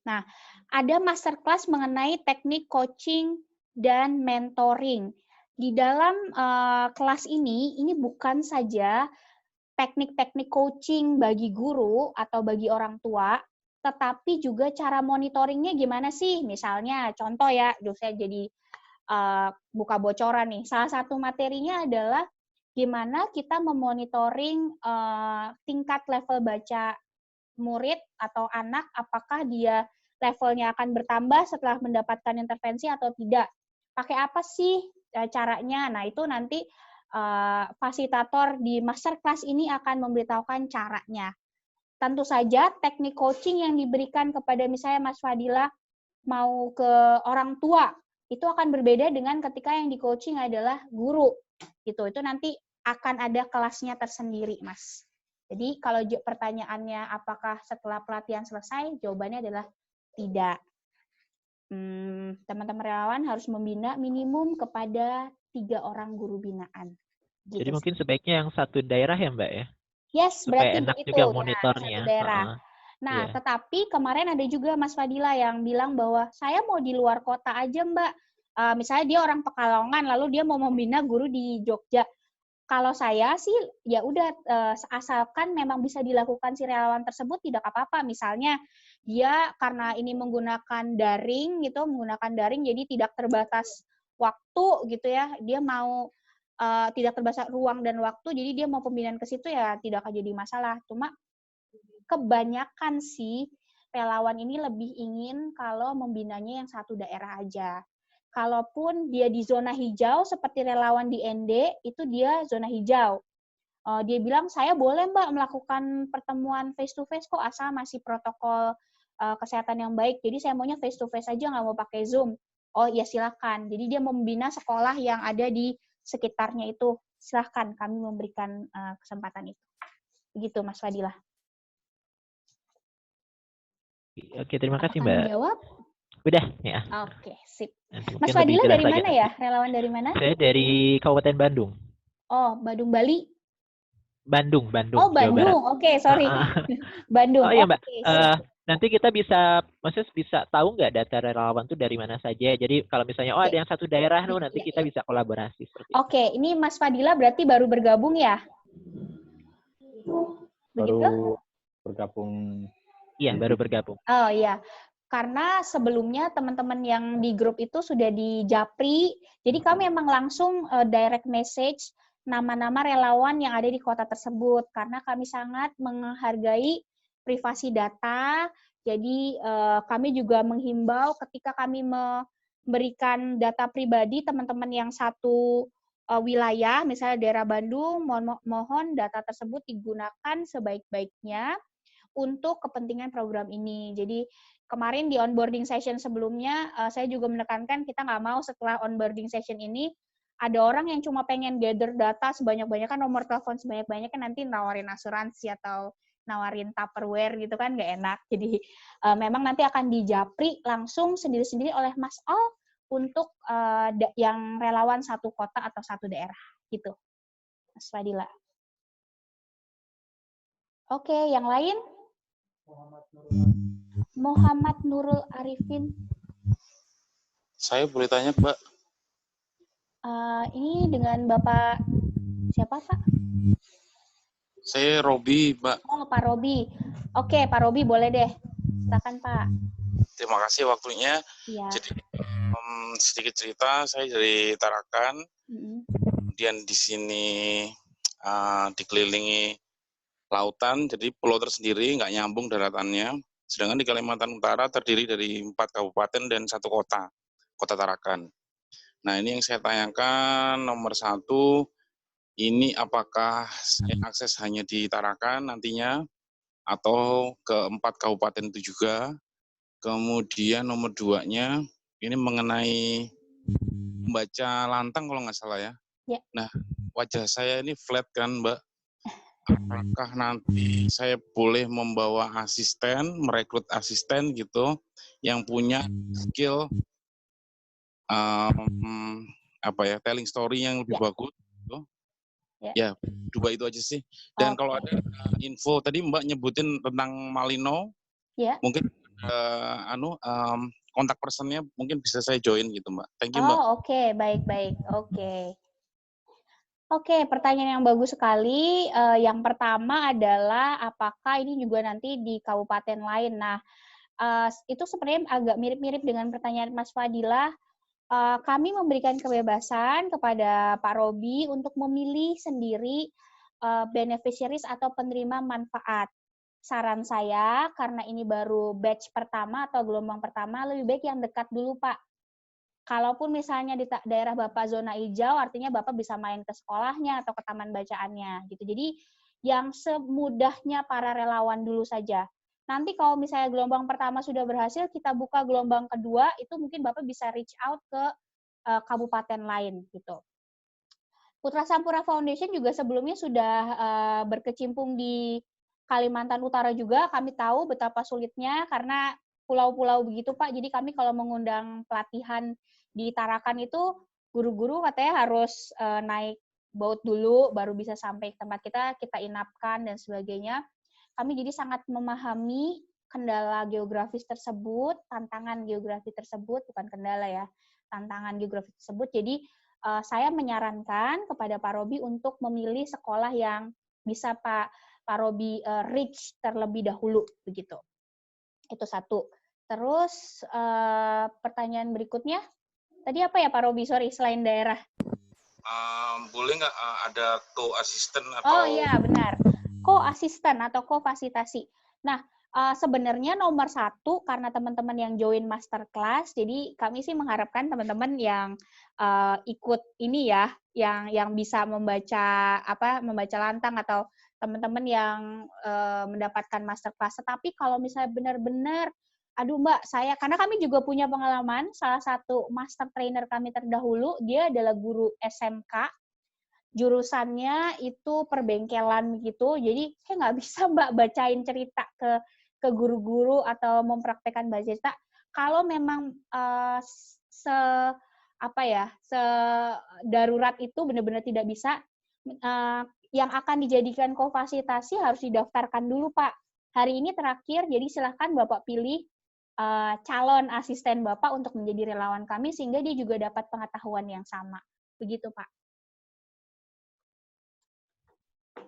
Nah, ada masterclass mengenai teknik coaching dan mentoring. Di dalam kelas ini bukan saja teknik-teknik coaching bagi guru atau bagi orang tua, tetapi juga cara monitoringnya gimana sih? Misalnya, contoh ya, saya jadi buka bocoran nih. Salah satu materinya adalah gimana kita memonitoring tingkat level baca murid atau anak, apakah dia levelnya akan bertambah setelah mendapatkan intervensi atau tidak. Pakai apa sih caranya? Nah, itu nanti fasilitator di masterclass ini akan memberitahukan caranya. Tentu saja teknik coaching yang diberikan kepada misalnya Mas Fadila mau ke orang tua, itu akan berbeda dengan ketika yang di coaching adalah guru. Gitu. Itu nanti akan ada kelasnya tersendiri, Mas. Jadi kalau pertanyaannya apakah setelah pelatihan selesai, jawabannya adalah tidak. Teman-teman relawan harus membina minimum kepada 3 orang guru binaan. Gitu. Jadi mungkin sebaiknya yang satu daerah ya Mbak ya? Yes, supaya berarti enak begitu. juga monitornya. Satu daerah. Nah, tetapi kemarin ada juga Mas Fadila yang bilang bahwa saya mau di luar kota aja Mbak. Misalnya dia orang Pekalongan, lalu dia mau membina guru di Jogja. Kalau saya sih ya udah asalkan memang bisa dilakukan si relawan tersebut tidak apa-apa. Misalnya dia karena ini menggunakan daring gitu, jadi tidak terbatas waktu gitu ya. Dia mau tidak terbatas ruang dan waktu, jadi dia mau pembinaan ke situ ya tidak akan jadi masalah. Cuma kebanyakan sih relawan ini lebih ingin kalau membinanya yang satu daerah aja. Kalaupun dia di zona hijau, seperti relawan di ND, itu dia zona hijau. Dia bilang, saya boleh Mbak melakukan pertemuan face-to-face kok, asal masih protokol kesehatan yang baik. Jadi saya maunya face-to-face aja, nggak mau pakai Zoom. Oh ya silakan. Jadi dia membina sekolah yang ada di sekitarnya itu. Silakan, kami memberikan kesempatan itu. Begitu Mas Fadila. Oke, terima kasih Mbak. Menjawab? Udah ya. Oke, sip. Nanti Mas Fadila dari mana lagi. ya? Relawan dari mana? Saya dari Kabupaten Bandung. Oh, Badung Bali. Bandung. Oh, Bandung. Oke, sorry. Bandung. Oh iya Mbak. Nanti kita bisa tahu nggak data relawan itu dari mana saja. Jadi kalau misalnya ada yang satu daerah nanti kita bisa kolaborasi seperti itu. Oke, ini Mas Fadila berarti baru bergabung ya? Baru bergabung. Iya, baru bergabung. Oh iya. karena sebelumnya teman-teman yang di grup itu sudah di Japri, jadi kami memang langsung direct message nama-nama relawan yang ada di kota tersebut, karena kami sangat menghargai privasi data, jadi kami juga menghimbau ketika kami memberikan data pribadi teman-teman yang satu wilayah, misalnya daerah Bandung, mohon data tersebut digunakan sebaik-baiknya untuk kepentingan program ini. Jadi kemarin di onboarding session sebelumnya, saya juga menekankan kita nggak mau setelah onboarding session ini, ada orang yang cuma pengen gather data sebanyak-banyaknya, nomor telepon sebanyak-banyaknya, nanti nawarin asuransi atau nawarin Tupperware gitu kan, nggak enak. Jadi memang nanti akan dijapri langsung sendiri-sendiri oleh Mas Al untuk yang relawan satu kota atau satu daerah. Gitu, Mas Fadila. Oke, yang lain? Muhammad Nurul Arifin. Saya boleh tanya, Mbak? Ini dengan Bapak siapa, Pak? Saya Robi, Mbak. Oh, Pak Robi. Oke, Pak Robi boleh deh. Silakan, Pak. Terima kasih waktunya. Ya. Jadi sedikit cerita, saya dari Tarakan. Kemudian di sini dikelilingi lautan, jadi pulau tersendiri, nggak nyambung daratannya. Sedangkan di Kalimantan Utara terdiri dari 4 kabupaten dan 1 kota, Kota Tarakan. Nah, ini yang saya tanyakan, nomor 1, ini apakah saya akses hanya di Tarakan nantinya, atau ke 4 kabupaten itu juga. Kemudian nomor 2-nya, ini mengenai membaca lantang kalau nggak salah ya. Nah, wajah saya ini flat kan, Mbak. Apakah nanti saya boleh membawa asisten, merekrut asisten gitu, yang punya skill telling story yang lebih bagus gitu. Ya, 2 itu aja sih. Dan kalau ada info tadi Mbak nyebutin tentang Malino, mungkin kontak personnya mungkin bisa saya join gitu, Mbak. Thank you, Mbak. Oh, oke, baik-baik. Oke, pertanyaan yang bagus sekali. Yang pertama adalah apakah ini juga nanti di kabupaten lain. Nah, itu sebenarnya agak mirip-mirip dengan pertanyaan Mas Fadila. Kami memberikan kebebasan kepada Pak Robi untuk memilih sendiri beneficiaries atau penerima manfaat. Saran saya, karena ini baru batch pertama atau gelombang pertama, lebih baik yang dekat dulu, Pak. Kalaupun misalnya di daerah Bapak zona hijau, artinya Bapak bisa main ke sekolahnya atau ke taman bacaannya, gitu. Jadi yang semudahnya para relawan dulu saja. Nanti kalau misalnya gelombang pertama sudah berhasil, kita buka gelombang kedua, itu mungkin Bapak bisa reach out ke kabupaten lain, gitu. Putra Sampurna Foundation juga sebelumnya sudah berkecimpung di Kalimantan Utara juga. Kami tahu betapa sulitnya karena pulau-pulau begitu, Pak. Jadi kami kalau mengundang pelatihan di Tarakan itu, guru-guru katanya harus naik boat dulu, baru bisa sampai ke tempat kita inapkan, dan sebagainya. Kami jadi sangat memahami kendala geografis tersebut, tantangan geografi tersebut, bukan kendala ya, tantangan geografi tersebut. Jadi saya menyarankan kepada Pak Robi untuk memilih sekolah yang bisa Pak Robi reach terlebih dahulu, begitu. Itu satu. Terus pertanyaan berikutnya, tadi apa ya Pak Robi? Sorry, selain daerah. Boleh nggak ada co-assistant atau? Oh iya, benar. Co-assistant atau co-fasilitasi. Nah, sebenarnya nomor 1, karena teman-teman yang join masterclass, jadi kami sih mengharapkan teman-teman yang ikut ini ya, yang bisa membaca lantang, atau teman-teman yang mendapatkan masterclass. Tetapi kalau misalnya benar-benar, aduh Mbak, karena kami juga punya pengalaman, salah satu master trainer kami terdahulu, dia adalah guru SMK, jurusannya itu perbengkelan gitu, jadi kayak nggak bisa Mbak bacain cerita ke guru-guru atau mempraktekkan baca cerita. Kalau memang darurat itu benar-benar tidak bisa, yang akan dijadikan kofasilitasi harus didaftarkan dulu Pak. Hari ini terakhir, jadi silahkan Bapak pilih calon asisten Bapak untuk menjadi relawan kami, sehingga dia juga dapat pengetahuan yang sama. Begitu Pak.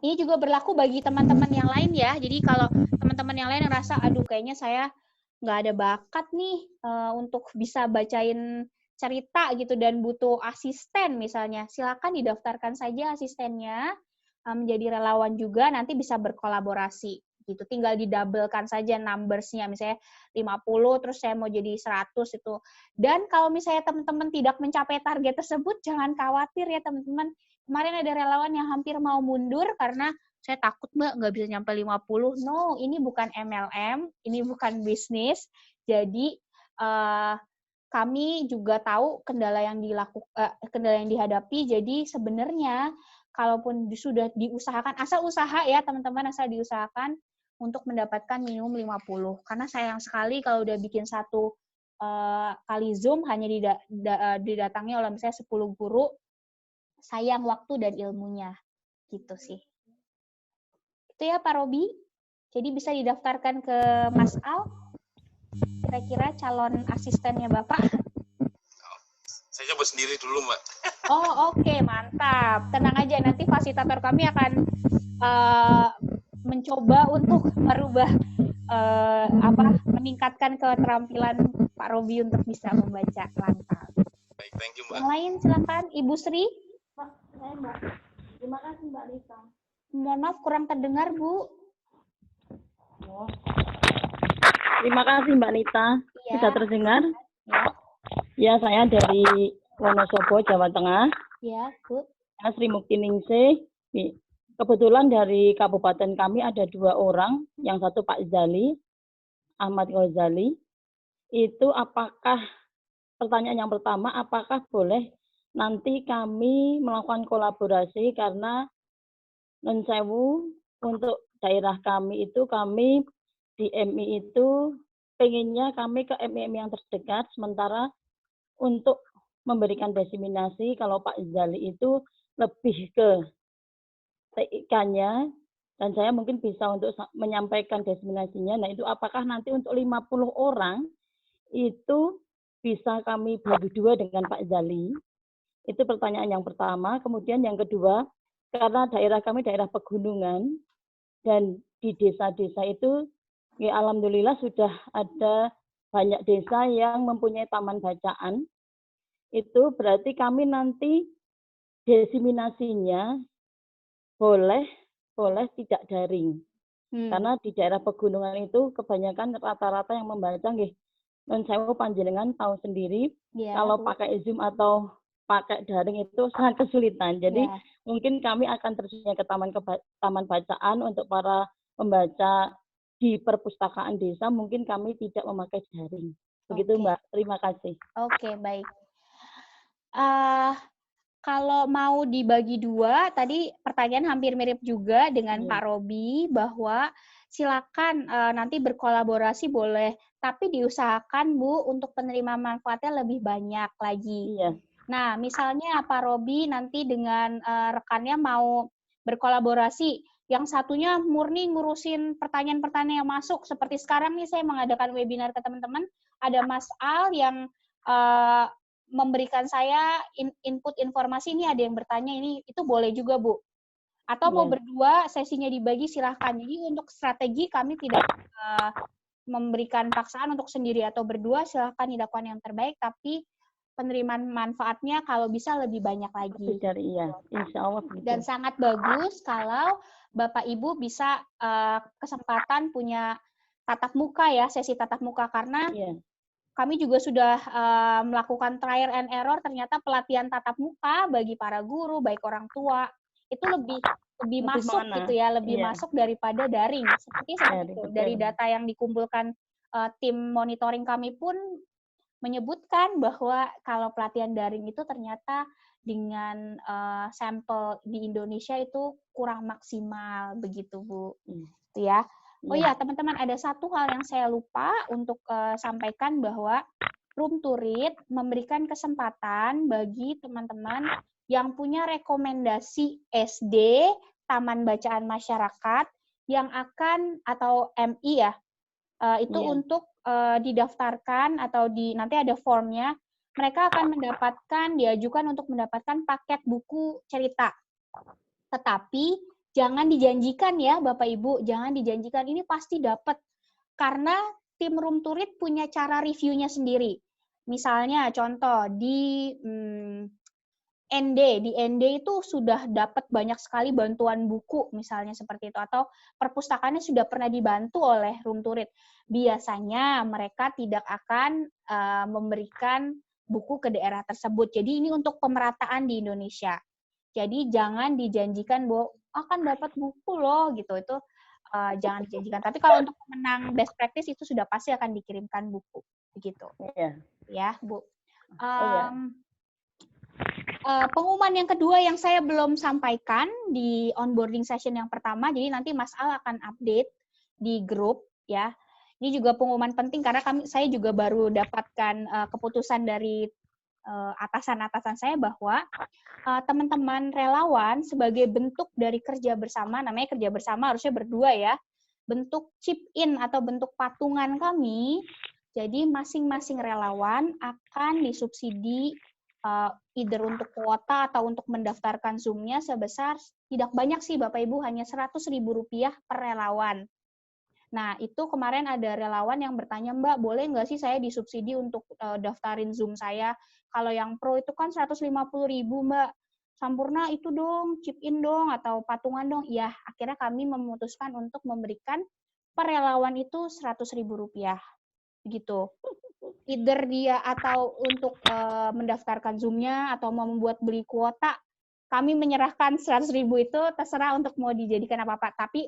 Ini juga berlaku bagi teman-teman yang lain ya. Jadi kalau teman-teman yang lain ngerasa, aduh kayaknya saya nggak ada bakat nih untuk bisa bacain cerita gitu dan butuh asisten misalnya, silakan didaftarkan saja asistennya menjadi relawan juga, nanti bisa berkolaborasi gitu. Tinggal didabelkan saja numbers-nya, misalnya 50 terus saya mau jadi 100 itu. Dan kalau misalnya teman-teman tidak mencapai target tersebut, jangan khawatir ya teman-teman. Kemarin ada relawan yang hampir mau mundur karena saya takut Mbak nggak bisa nyampe 50. No, ini bukan MLM, ini bukan bisnis. Jadi kami juga tahu kendala yang dihadapi. Jadi sebenarnya kalaupun sudah diusahakan, asal usaha ya teman-teman, asal diusahakan untuk mendapatkan minimum 50. Karena sayang sekali kalau udah bikin satu kali Zoom hanya didatangi oleh misalnya 10 guru, sayang waktu dan ilmunya. Gitu sih. Itu ya Pak Robi. Jadi bisa didaftarkan ke Mas Al. Kira-kira calon asistennya Bapak. Saya coba sendiri dulu, Mbak. Oh, oke, mantap. Tenang aja, nanti fasilitator kami akan mencoba untuk merubah meningkatkan keterampilan Pak Robi untuk bisa membaca lancar. Baik, thank you, Mbak. Yang lain silakan Ibu Sri. Mbak, saya Mbak. Terima kasih Mbak Lisa. Mohon maaf kurang terdengar, Bu. Terima kasih Mbak Nita. Iya. Bisa terdengar? Ya, Ya, saya dari Wonosobo, Jawa Tengah. ya, Bu. Saya Sri Mukti Ningsih. Kebetulan dari kabupaten kami ada 2 orang. Yang satu Pak Zali, Ahmad Ghazali. Itu apakah, pertanyaan yang pertama, apakah boleh nanti kami melakukan kolaborasi karena nun sewu untuk daerah kami itu, kami di MI itu pengennya kami ke MI yang terdekat, sementara untuk memberikan diseminasi kalau Pak Zali itu lebih ke TIK-nya, dan saya mungkin bisa untuk menyampaikan diseminasinya. Nah itu apakah nanti untuk 50 orang itu bisa kami bagi 2 dengan Pak Zali? Itu pertanyaan yang pertama. Kemudian yang kedua, karena daerah kami daerah pegunungan, dan di desa-desa itu ya alhamdulillah sudah ada banyak desa yang mempunyai taman bacaan. Itu berarti kami nanti diseminasinya boleh tidak daring. Karena di daerah pegunungan itu kebanyakan rata-rata yang membaca nggih nun sewu panjenengan tahu sendiri, kalau pakai Zoom atau pakai daring itu sangat kesulitan. Jadi mungkin kami akan terjunnya ke taman bacaan untuk para pembaca di perpustakaan desa, mungkin kami tidak memakai daring. Begitu Mbak, terima kasih. Oke, baik. Kalau mau dibagi 2, tadi pertanyaan hampir mirip juga dengan Pak Robi, bahwa silakan nanti berkolaborasi boleh, tapi diusahakan Bu untuk penerima manfaatnya lebih banyak lagi. Iya. Nah, misalnya Pak Robi nanti dengan rekannya mau berkolaborasi, yang satunya murni ngurusin pertanyaan-pertanyaan yang masuk, seperti sekarang nih saya mengadakan webinar ke teman-teman, ada Mas Al yang memberikan saya input informasi, ini ada yang bertanya ini, itu boleh juga Bu. Atau mau berdua, sesinya dibagi silahkan. Jadi untuk strategi kami tidak memberikan paksaan untuk sendiri atau berdua, silahkan dilakukan yang terbaik, tapi penerimaan manfaatnya kalau bisa lebih banyak lagi. Insya Allah begitu. Dan sangat bagus kalau Bapak Ibu bisa kesempatan punya tatap muka ya, sesi tatap muka, karena kami juga sudah melakukan trial and error, ternyata pelatihan tatap muka bagi para guru, baik orang tua, itu lebih masuk gitu ya, lebih masuk daripada daring. Seperti itu. Dari data yang dikumpulkan tim monitoring kami pun menyebutkan bahwa kalau pelatihan daring itu ternyata dengan sampel di Indonesia itu kurang maksimal, begitu Bu. Itu ya. Oh iya, teman-teman, ada satu hal yang saya lupa untuk sampaikan, bahwa Room to Read memberikan kesempatan bagi teman-teman yang punya rekomendasi SD, Taman Bacaan Masyarakat, yang akan, atau MI ya, itu untuk didaftarkan atau nanti ada formnya, mereka akan diajukan untuk mendapatkan paket buku cerita. Tetapi jangan dijanjikan ya Bapak Ibu, jangan dijanjikan ini pasti dapat. Karena tim room turit punya cara reviewnya sendiri. Misalnya contoh di di ND itu sudah dapat banyak sekali bantuan buku misalnya seperti itu, atau perpustakaannya sudah pernah dibantu oleh room turit. Biasanya mereka tidak akan memberikan buku ke daerah tersebut. Jadi ini untuk pemerataan di Indonesia. Jadi jangan dijanjikan bahwa akan dapat buku loh gitu, itu jangan dijanjikan. Tapi kalau untuk pemenang best practice itu sudah pasti akan dikirimkan buku begitu. Iya. Ya, Bu. Iya. Pengumuman yang kedua yang saya belum sampaikan di onboarding session yang pertama, jadi nanti Mas Al akan update di grup ya. Ini juga pengumuman penting karena saya juga baru dapatkan keputusan dari atasan-atasan saya bahwa teman-teman relawan sebagai bentuk dari kerja bersama, namanya kerja bersama harusnya berdua ya, bentuk chip in atau bentuk patungan kami, jadi masing-masing relawan akan disubsidi either untuk kuota atau untuk mendaftarkan Zoom-nya sebesar, tidak banyak sih Bapak Ibu, hanya Rp100.000 per relawan. Nah, itu kemarin ada relawan yang bertanya, Mbak, boleh nggak sih saya disubsidi untuk daftarin Zoom saya? Kalau yang pro itu kan Rp150.000, Mbak. Sampurna itu dong, chip in dong, atau patungan dong. Ya, akhirnya kami memutuskan untuk memberikan per relawan itu Rp100.000. Begitu. Either dia atau untuk mendaftarkan Zoom-nya atau mau membuat beli kuota, kami menyerahkan 100.000 itu terserah untuk mau dijadikan apa-apa. Tapi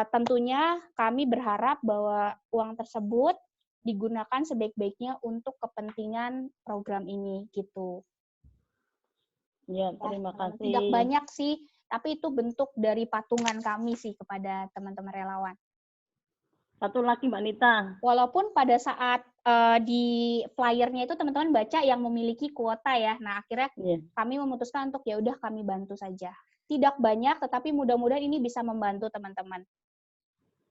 tentunya kami berharap bahwa uang tersebut digunakan sebaik-baiknya untuk kepentingan program ini gitu. Ya, terima kasih. Tidak banyak sih, tapi itu bentuk dari patungan kami sih kepada teman-teman relawan. Satu lagi Mbak Nita. Walaupun pada saat di flyernya itu teman-teman baca yang memiliki kuota ya. Nah, akhirnya kami memutuskan untuk ya udah kami bantu saja. Tidak banyak, tetapi mudah-mudahan ini bisa membantu teman-teman.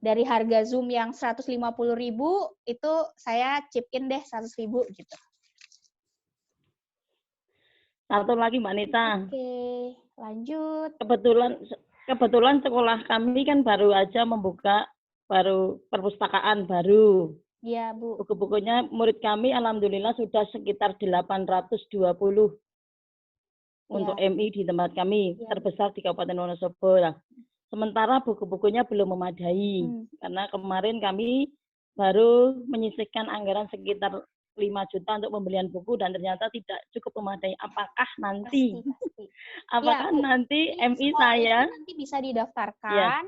Dari harga Zoom yang Rp150.000 itu saya chip in deh 100.000 gitu. Satu lagi Mbak Nita. Oke, lanjut. Kebetulan sekolah kami kan baru aja membuka perpustakaan baru. Iya, Bu. Buku-bukunya murid kami alhamdulillah sudah sekitar 820 untuk MI di tempat kami, terbesar di Kabupaten Wonosobo. Sementara buku-bukunya belum memadai, karena kemarin kami baru menyisihkan anggaran sekitar 5 juta untuk pembelian buku dan ternyata tidak cukup memadai. Apakah nanti nanti MI saya nanti bisa didaftarkan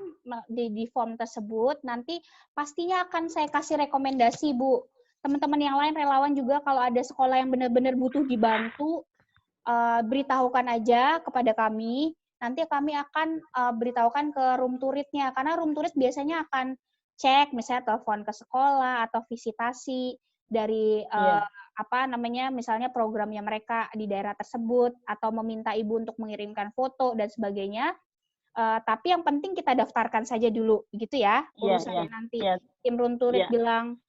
di form tersebut, nanti pastinya akan saya kasih rekomendasi, Bu. Teman-teman yang lain relawan juga kalau ada sekolah yang benar-benar butuh dibantu, beritahukan aja kepada kami. Nanti kami akan beritahukan ke room turitnya, karena room turit biasanya akan cek, misalnya telepon ke sekolah atau visitasi dari misalnya programnya mereka di daerah tersebut, atau meminta ibu untuk mengirimkan foto dan sebagainya. Tapi yang penting kita daftarkan saja dulu, gitu ya. Urusannya nanti tim room turit bilang,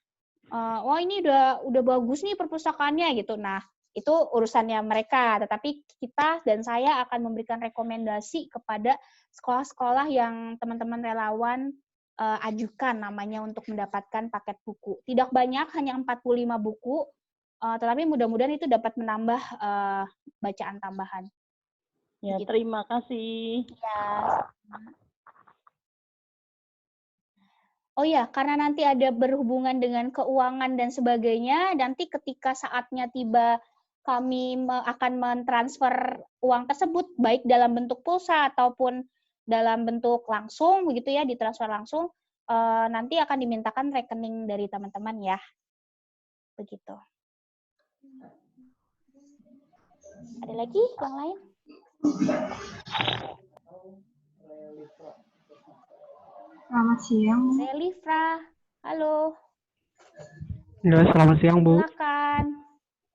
oh ini udah bagus nih perpustakaannya gitu. Nah, itu urusannya mereka, tetapi kita dan saya akan memberikan rekomendasi kepada sekolah-sekolah yang teman-teman relawan ajukan namanya untuk mendapatkan paket buku. Tidak banyak, hanya 45 buku, tetapi mudah-mudahan itu dapat menambah bacaan tambahan. Ya, gitu. Terima kasih. Ya. Oh ya, karena nanti ada berhubungan dengan keuangan dan sebagainya, nanti ketika saatnya tiba kami akan mentransfer uang tersebut, baik dalam bentuk pulsa ataupun dalam bentuk langsung, begitu ya, ditransfer langsung, nanti akan dimintakan rekening dari teman-teman ya. Begitu. Ada lagi yang lain? Selamat siang. Relifra, halo. Ya, selamat siang, Bu. Silakan.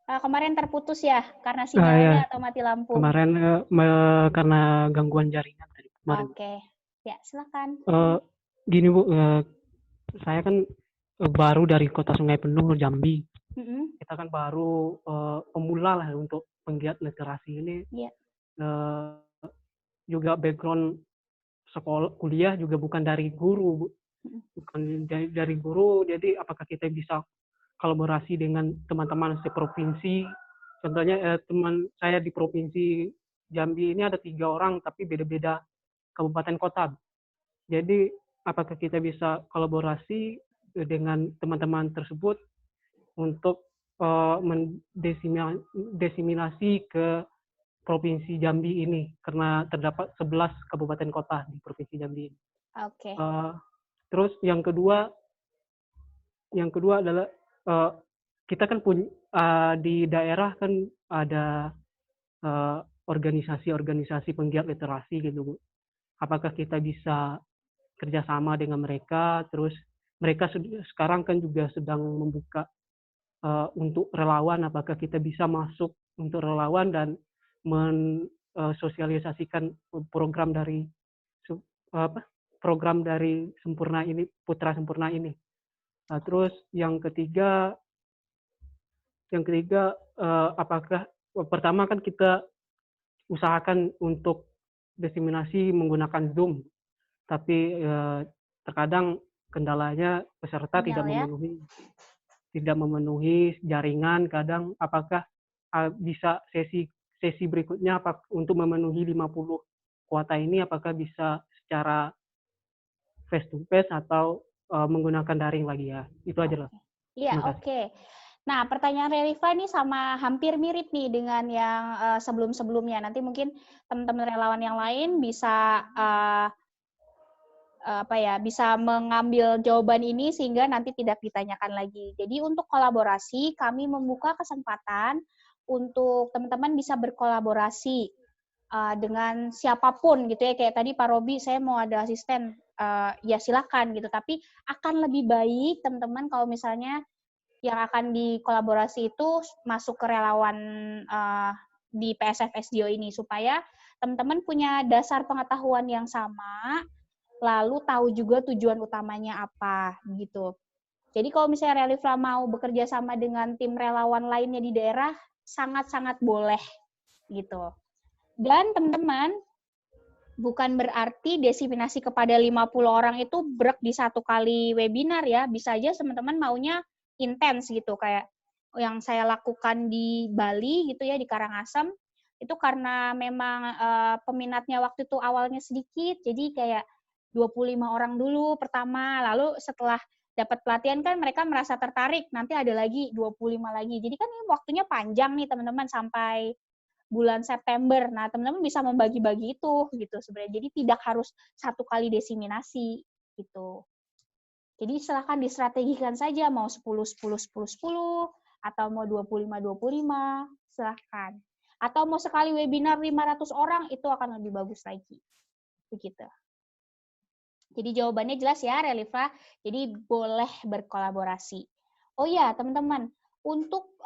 Kemarin terputus ya, karena sinyalnya atau mati lampu? Kemarin karena gangguan jaringan tadi kemarin. Oke, ya silakan. Gini Bu, saya kan baru dari Kota Sungai Penuh, Jambi. Kita kan baru pemula lah untuk penggiat literasi ini. Juga background sekolah kuliah juga bukan dari guru, Bu. bukan dari guru. Jadi apakah kita bisa kolaborasi dengan teman-teman seprovinsi? Contohnya teman saya di provinsi Jambi ini ada 3 orang tapi beda-beda kabupaten kota. Jadi apakah kita bisa kolaborasi dengan teman-teman tersebut untuk mendesimasi ke Provinsi Jambi ini, karena terdapat 11 kabupaten kota di Provinsi Jambi ini. Oke. Terus yang kedua adalah kita kan punya di daerah kan ada organisasi-organisasi penggiat literasi gitu, Bu. Apakah kita bisa kerjasama dengan mereka? Terus mereka sekarang kan juga sedang membuka untuk relawan. Apakah kita bisa masuk untuk relawan dan mensosialisasikan program dari Sempurna ini, Putra Sempurna ini. Nah, terus yang ketiga apakah pertama kan kita usahakan untuk diseminasi menggunakan Zoom, tapi terkadang kendalanya peserta tidak memenuhi jaringan. Kadang apakah bisa sesi berikutnya untuk memenuhi 50 kuota ini, apakah bisa secara face to face atau menggunakan daring lagi ya? Itu aja lah. Iya, oke. Nah, pertanyaan Reliva ini sama hampir mirip nih dengan yang sebelum-sebelumnya. Nanti mungkin teman-teman relawan yang lain bisa bisa mengambil jawaban ini sehingga nanti tidak ditanyakan lagi. Jadi untuk kolaborasi, kami membuka kesempatan untuk teman-teman bisa berkolaborasi dengan siapapun gitu ya. Kayak tadi Pak Robi, saya mau ada asisten, ya silakan gitu. Tapi akan lebih baik teman-teman kalau misalnya yang akan dikolaborasi itu masuk ke relawan di PSF SDO ini, supaya teman-teman punya dasar pengetahuan yang sama, lalu tahu juga tujuan utamanya apa gitu. Jadi kalau misalnya Reliva mau bekerja sama dengan tim relawan lainnya di daerah, sangat-sangat boleh gitu. Dan teman-teman, bukan berarti diseminasi kepada 50 orang itu brek di satu kali webinar ya. Bisa aja teman-teman maunya intens gitu, kayak yang saya lakukan di Bali gitu ya, di Karangasem. Itu karena memang peminatnya waktu itu awalnya sedikit, jadi kayak 25 orang dulu pertama, lalu setelah dapat pelatihan kan mereka merasa tertarik, nanti ada lagi 25 lagi. Jadi kan ini waktunya panjang nih teman-teman, sampai bulan September. Nah, teman-teman bisa membagi-bagi itu gitu sebenarnya. Jadi tidak harus satu kali diseminasi gitu. Jadi silakan distrategikan saja, mau 10, 10, 10, 10, atau mau 25, 25, silakan. Atau mau sekali webinar 500 orang, itu akan lebih bagus lagi. Begitu. Jadi jawabannya jelas ya, Reliva. Jadi boleh berkolaborasi. Oh ya, teman-teman, untuk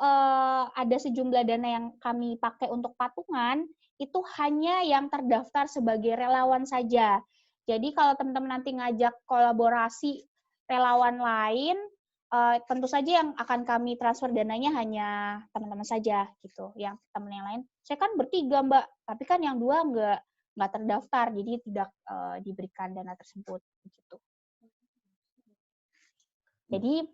ada sejumlah dana yang kami pakai untuk patungan, itu hanya yang terdaftar sebagai relawan saja. Jadi kalau teman-teman nanti ngajak kolaborasi relawan lain, tentu saja yang akan kami transfer dananya hanya teman-teman saja gitu. Yang teman yang lain, saya kan bertiga Mbak, tapi kan yang dua nggak terdaftar, jadi tidak diberikan dana tersebut gitu. Jadi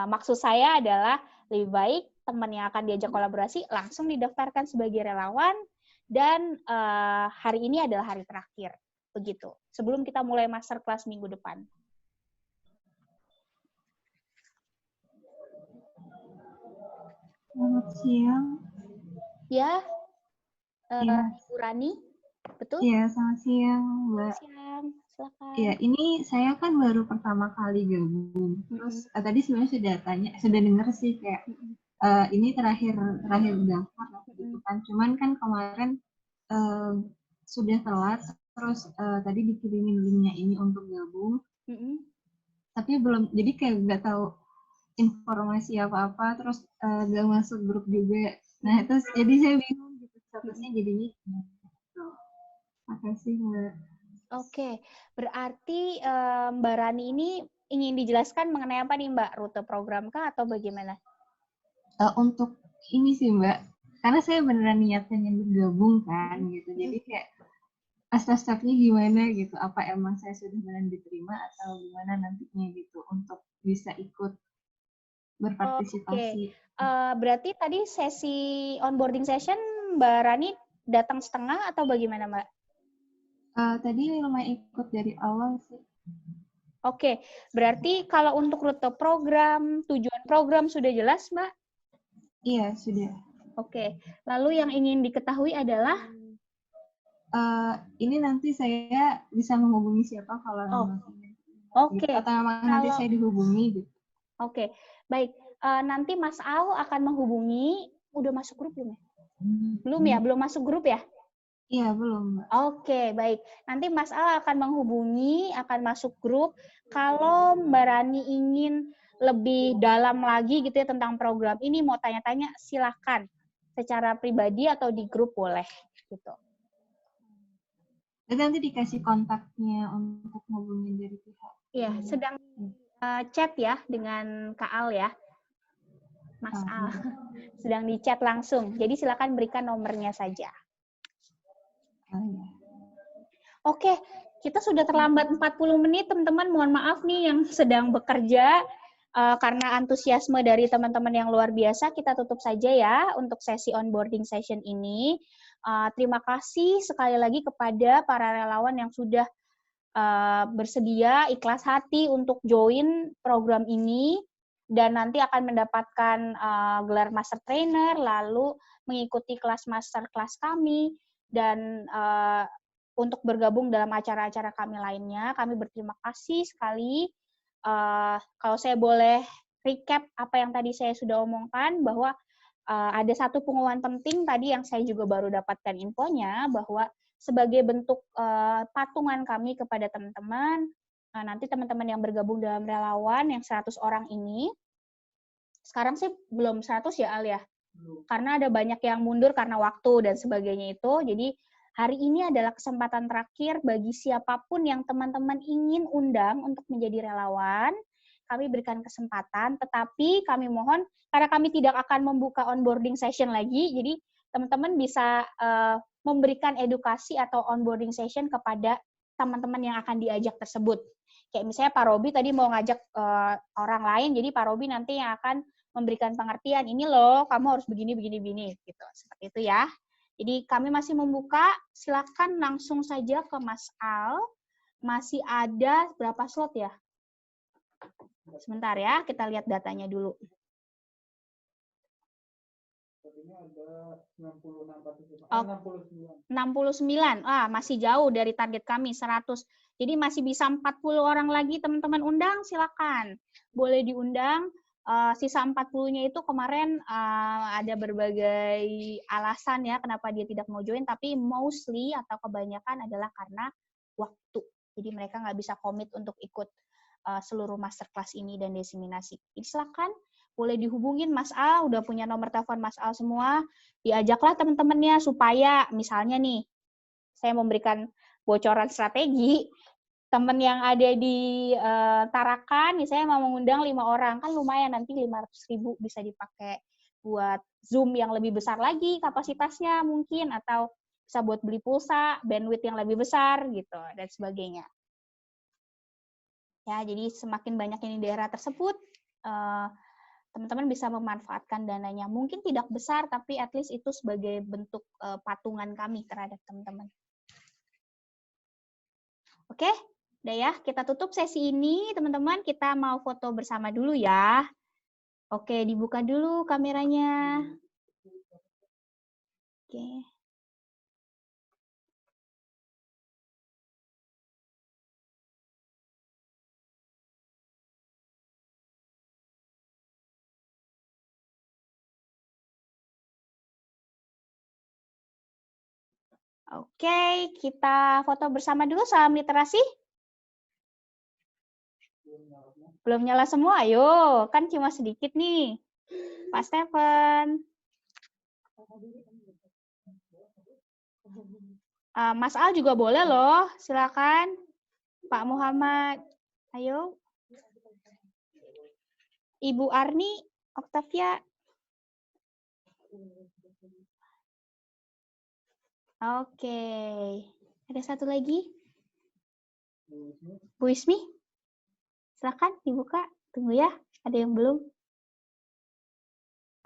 maksud saya adalah lebih baik teman yang akan diajak kolaborasi langsung didaftarkan sebagai relawan, dan hari ini adalah hari terakhir begitu. Sebelum kita mulai masterclass minggu depan. Selamat siang. Ya, Ya. Bu Rani, betul? Iya, selamat siang, Mbak. Selamat siang, silakan. Iya, ini saya kan baru pertama kali gabung. Terus tadi sebenarnya sudah dengar sih kayak ini terakhir daftar gitu kan. Cuman kan kemarin sudah telat. Terus tadi dikirimin linknya ini untuk gabung. Tapi belum, jadi kayak nggak tahu informasi apa-apa, terus gak masuk grup juga. Nah, terus jadi saya bingung gitu statusnya jadinya. Makasih, Mbak. Oke, berarti Mbak Rani ini ingin dijelaskan mengenai apa nih Mbak? Rute program kah atau bagaimana? Untuk ini sih Mbak, karena saya beneran niat pengen bergabung kan gitu. Jadi kayak step-stepnya gimana gitu? Apa emang saya sudah benar diterima atau gimana nantinya gitu untuk bisa ikut Oke, berpartisipasi? berarti tadi sesi onboarding session Mbak Rani datang setengah atau bagaimana Mbak? Tadi lumayan ikut dari awal sih. Oke, berarti kalau untuk rute program, tujuan program sudah jelas Mbak? Iya, sudah. Oke, lalu yang ingin diketahui adalah? Ini nanti saya bisa menghubungi siapa kalau memang Oke. gitu. Atau memang nanti saya dihubungi gitu. Oke, baik. Nanti Mas Al akan menghubungi, udah masuk grup belum ya? Belum ya? Belum masuk grup ya? Iya, belum, Mbak. Oke, baik. Nanti Mas Al akan menghubungi, akan masuk grup. Kalau Mbak Rani ingin lebih dalam lagi gitu ya tentang program ini, mau tanya-tanya, silakan. Secara pribadi atau di grup boleh. Gitu. Jadi nanti dikasih kontaknya untuk menghubungin dari pihak. Iya, sedang chat ya dengan Kak Al ya. Mas Al. Sedang di chat langsung. Jadi silakan berikan nomornya saja. Oke, kita sudah terlambat 40 menit, teman-teman. Mohon maaf nih yang sedang bekerja. Karena antusiasme dari teman-teman yang luar biasa, kita tutup saja ya untuk sesi onboarding session ini. Terima kasih sekali lagi kepada para relawan yang sudah bersedia, ikhlas hati untuk join program ini, dan nanti akan mendapatkan gelar Master Trainer, lalu mengikuti kelas Master Class kami, dan untuk bergabung dalam acara-acara kami lainnya. Kami berterima kasih sekali. Kalau saya boleh recap apa yang tadi saya sudah omongkan, bahwa ada satu pengumuman penting tadi yang saya juga baru dapatkan infonya, bahwa sebagai bentuk patungan kami kepada teman-teman, nanti teman-teman yang bergabung dalam relawan yang 100 orang ini, sekarang sih belum 100 ya Al ya? Karena ada banyak yang mundur karena waktu dan sebagainya itu, jadi hari ini adalah kesempatan terakhir bagi siapapun yang teman-teman ingin undang untuk menjadi relawan. Kami berikan kesempatan, tetapi kami mohon, karena kami tidak akan membuka onboarding session lagi, jadi teman-teman bisa memberikan edukasi atau onboarding session kepada teman-teman yang akan diajak tersebut. Kayak misalnya Pak Robi tadi mau ngajak orang lain, jadi Pak Robi nanti yang akan memberikan pengertian, ini loh, kamu harus begini, gitu. Seperti itu ya. Jadi kami masih membuka, silakan langsung saja ke Mas Al. Masih ada berapa slot ya? Sebentar ya, kita lihat datanya dulu. Ada 69. Masih jauh dari target kami, 100. Jadi masih bisa 40 orang lagi teman-teman undang, silakan. Boleh diundang. Sisa 40-nya itu kemarin ada berbagai alasan ya kenapa dia tidak mau join, tapi mostly atau kebanyakan adalah karena waktu. Jadi mereka nggak bisa komit untuk ikut seluruh masterclass ini dan diseminasi. Jadi silakan, boleh dihubungin Mas Al, udah punya nomor telepon Mas Al semua, diajaklah teman-temannya supaya misalnya nih, saya memberikan bocoran strategi, teman yang ada di Tarakan, misalnya mau mengundang 5 orang, kan lumayan nanti 500.000 bisa dipakai buat Zoom yang lebih besar lagi kapasitasnya mungkin, atau bisa buat beli pulsa, bandwidth yang lebih besar gitu, dan sebagainya. Ya, jadi semakin banyak yang di daerah tersebut, teman-teman bisa memanfaatkan dananya. Mungkin tidak besar, tapi at least itu sebagai bentuk patungan kami terhadap teman-teman. Oke, udah ya, kita tutup sesi ini, teman-teman. Kita mau foto bersama dulu ya. Oke, dibuka dulu kameranya. Oke. Oke, kita foto bersama dulu. Salam literasi. Belum nyala semua, ayo. Kan cuma sedikit nih. Pak Stephen. Mas Al juga boleh loh. Silakan. Pak Muhammad. Ayo. Ibu Arni, Octavia. Oke. Ada satu lagi. Bu Ismi, silakan dibuka. Tunggu ya, ada yang belum?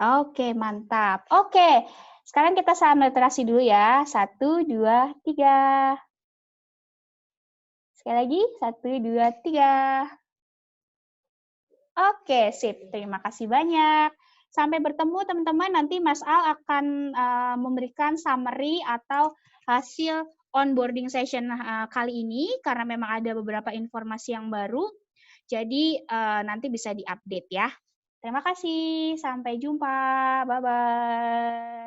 Oke, mantap. Oke, sekarang kita salam literasi dulu ya. 1, 2, 3. Sekali lagi, 1, 2, 3. Oke, sip. Terima kasih banyak. Sampai bertemu teman-teman. Nanti Mas Al akan memberikan summary atau hasil onboarding session kali ini, karena memang ada beberapa informasi yang baru. Jadi nanti bisa diupdate ya. Terima kasih. Sampai jumpa. Bye-bye.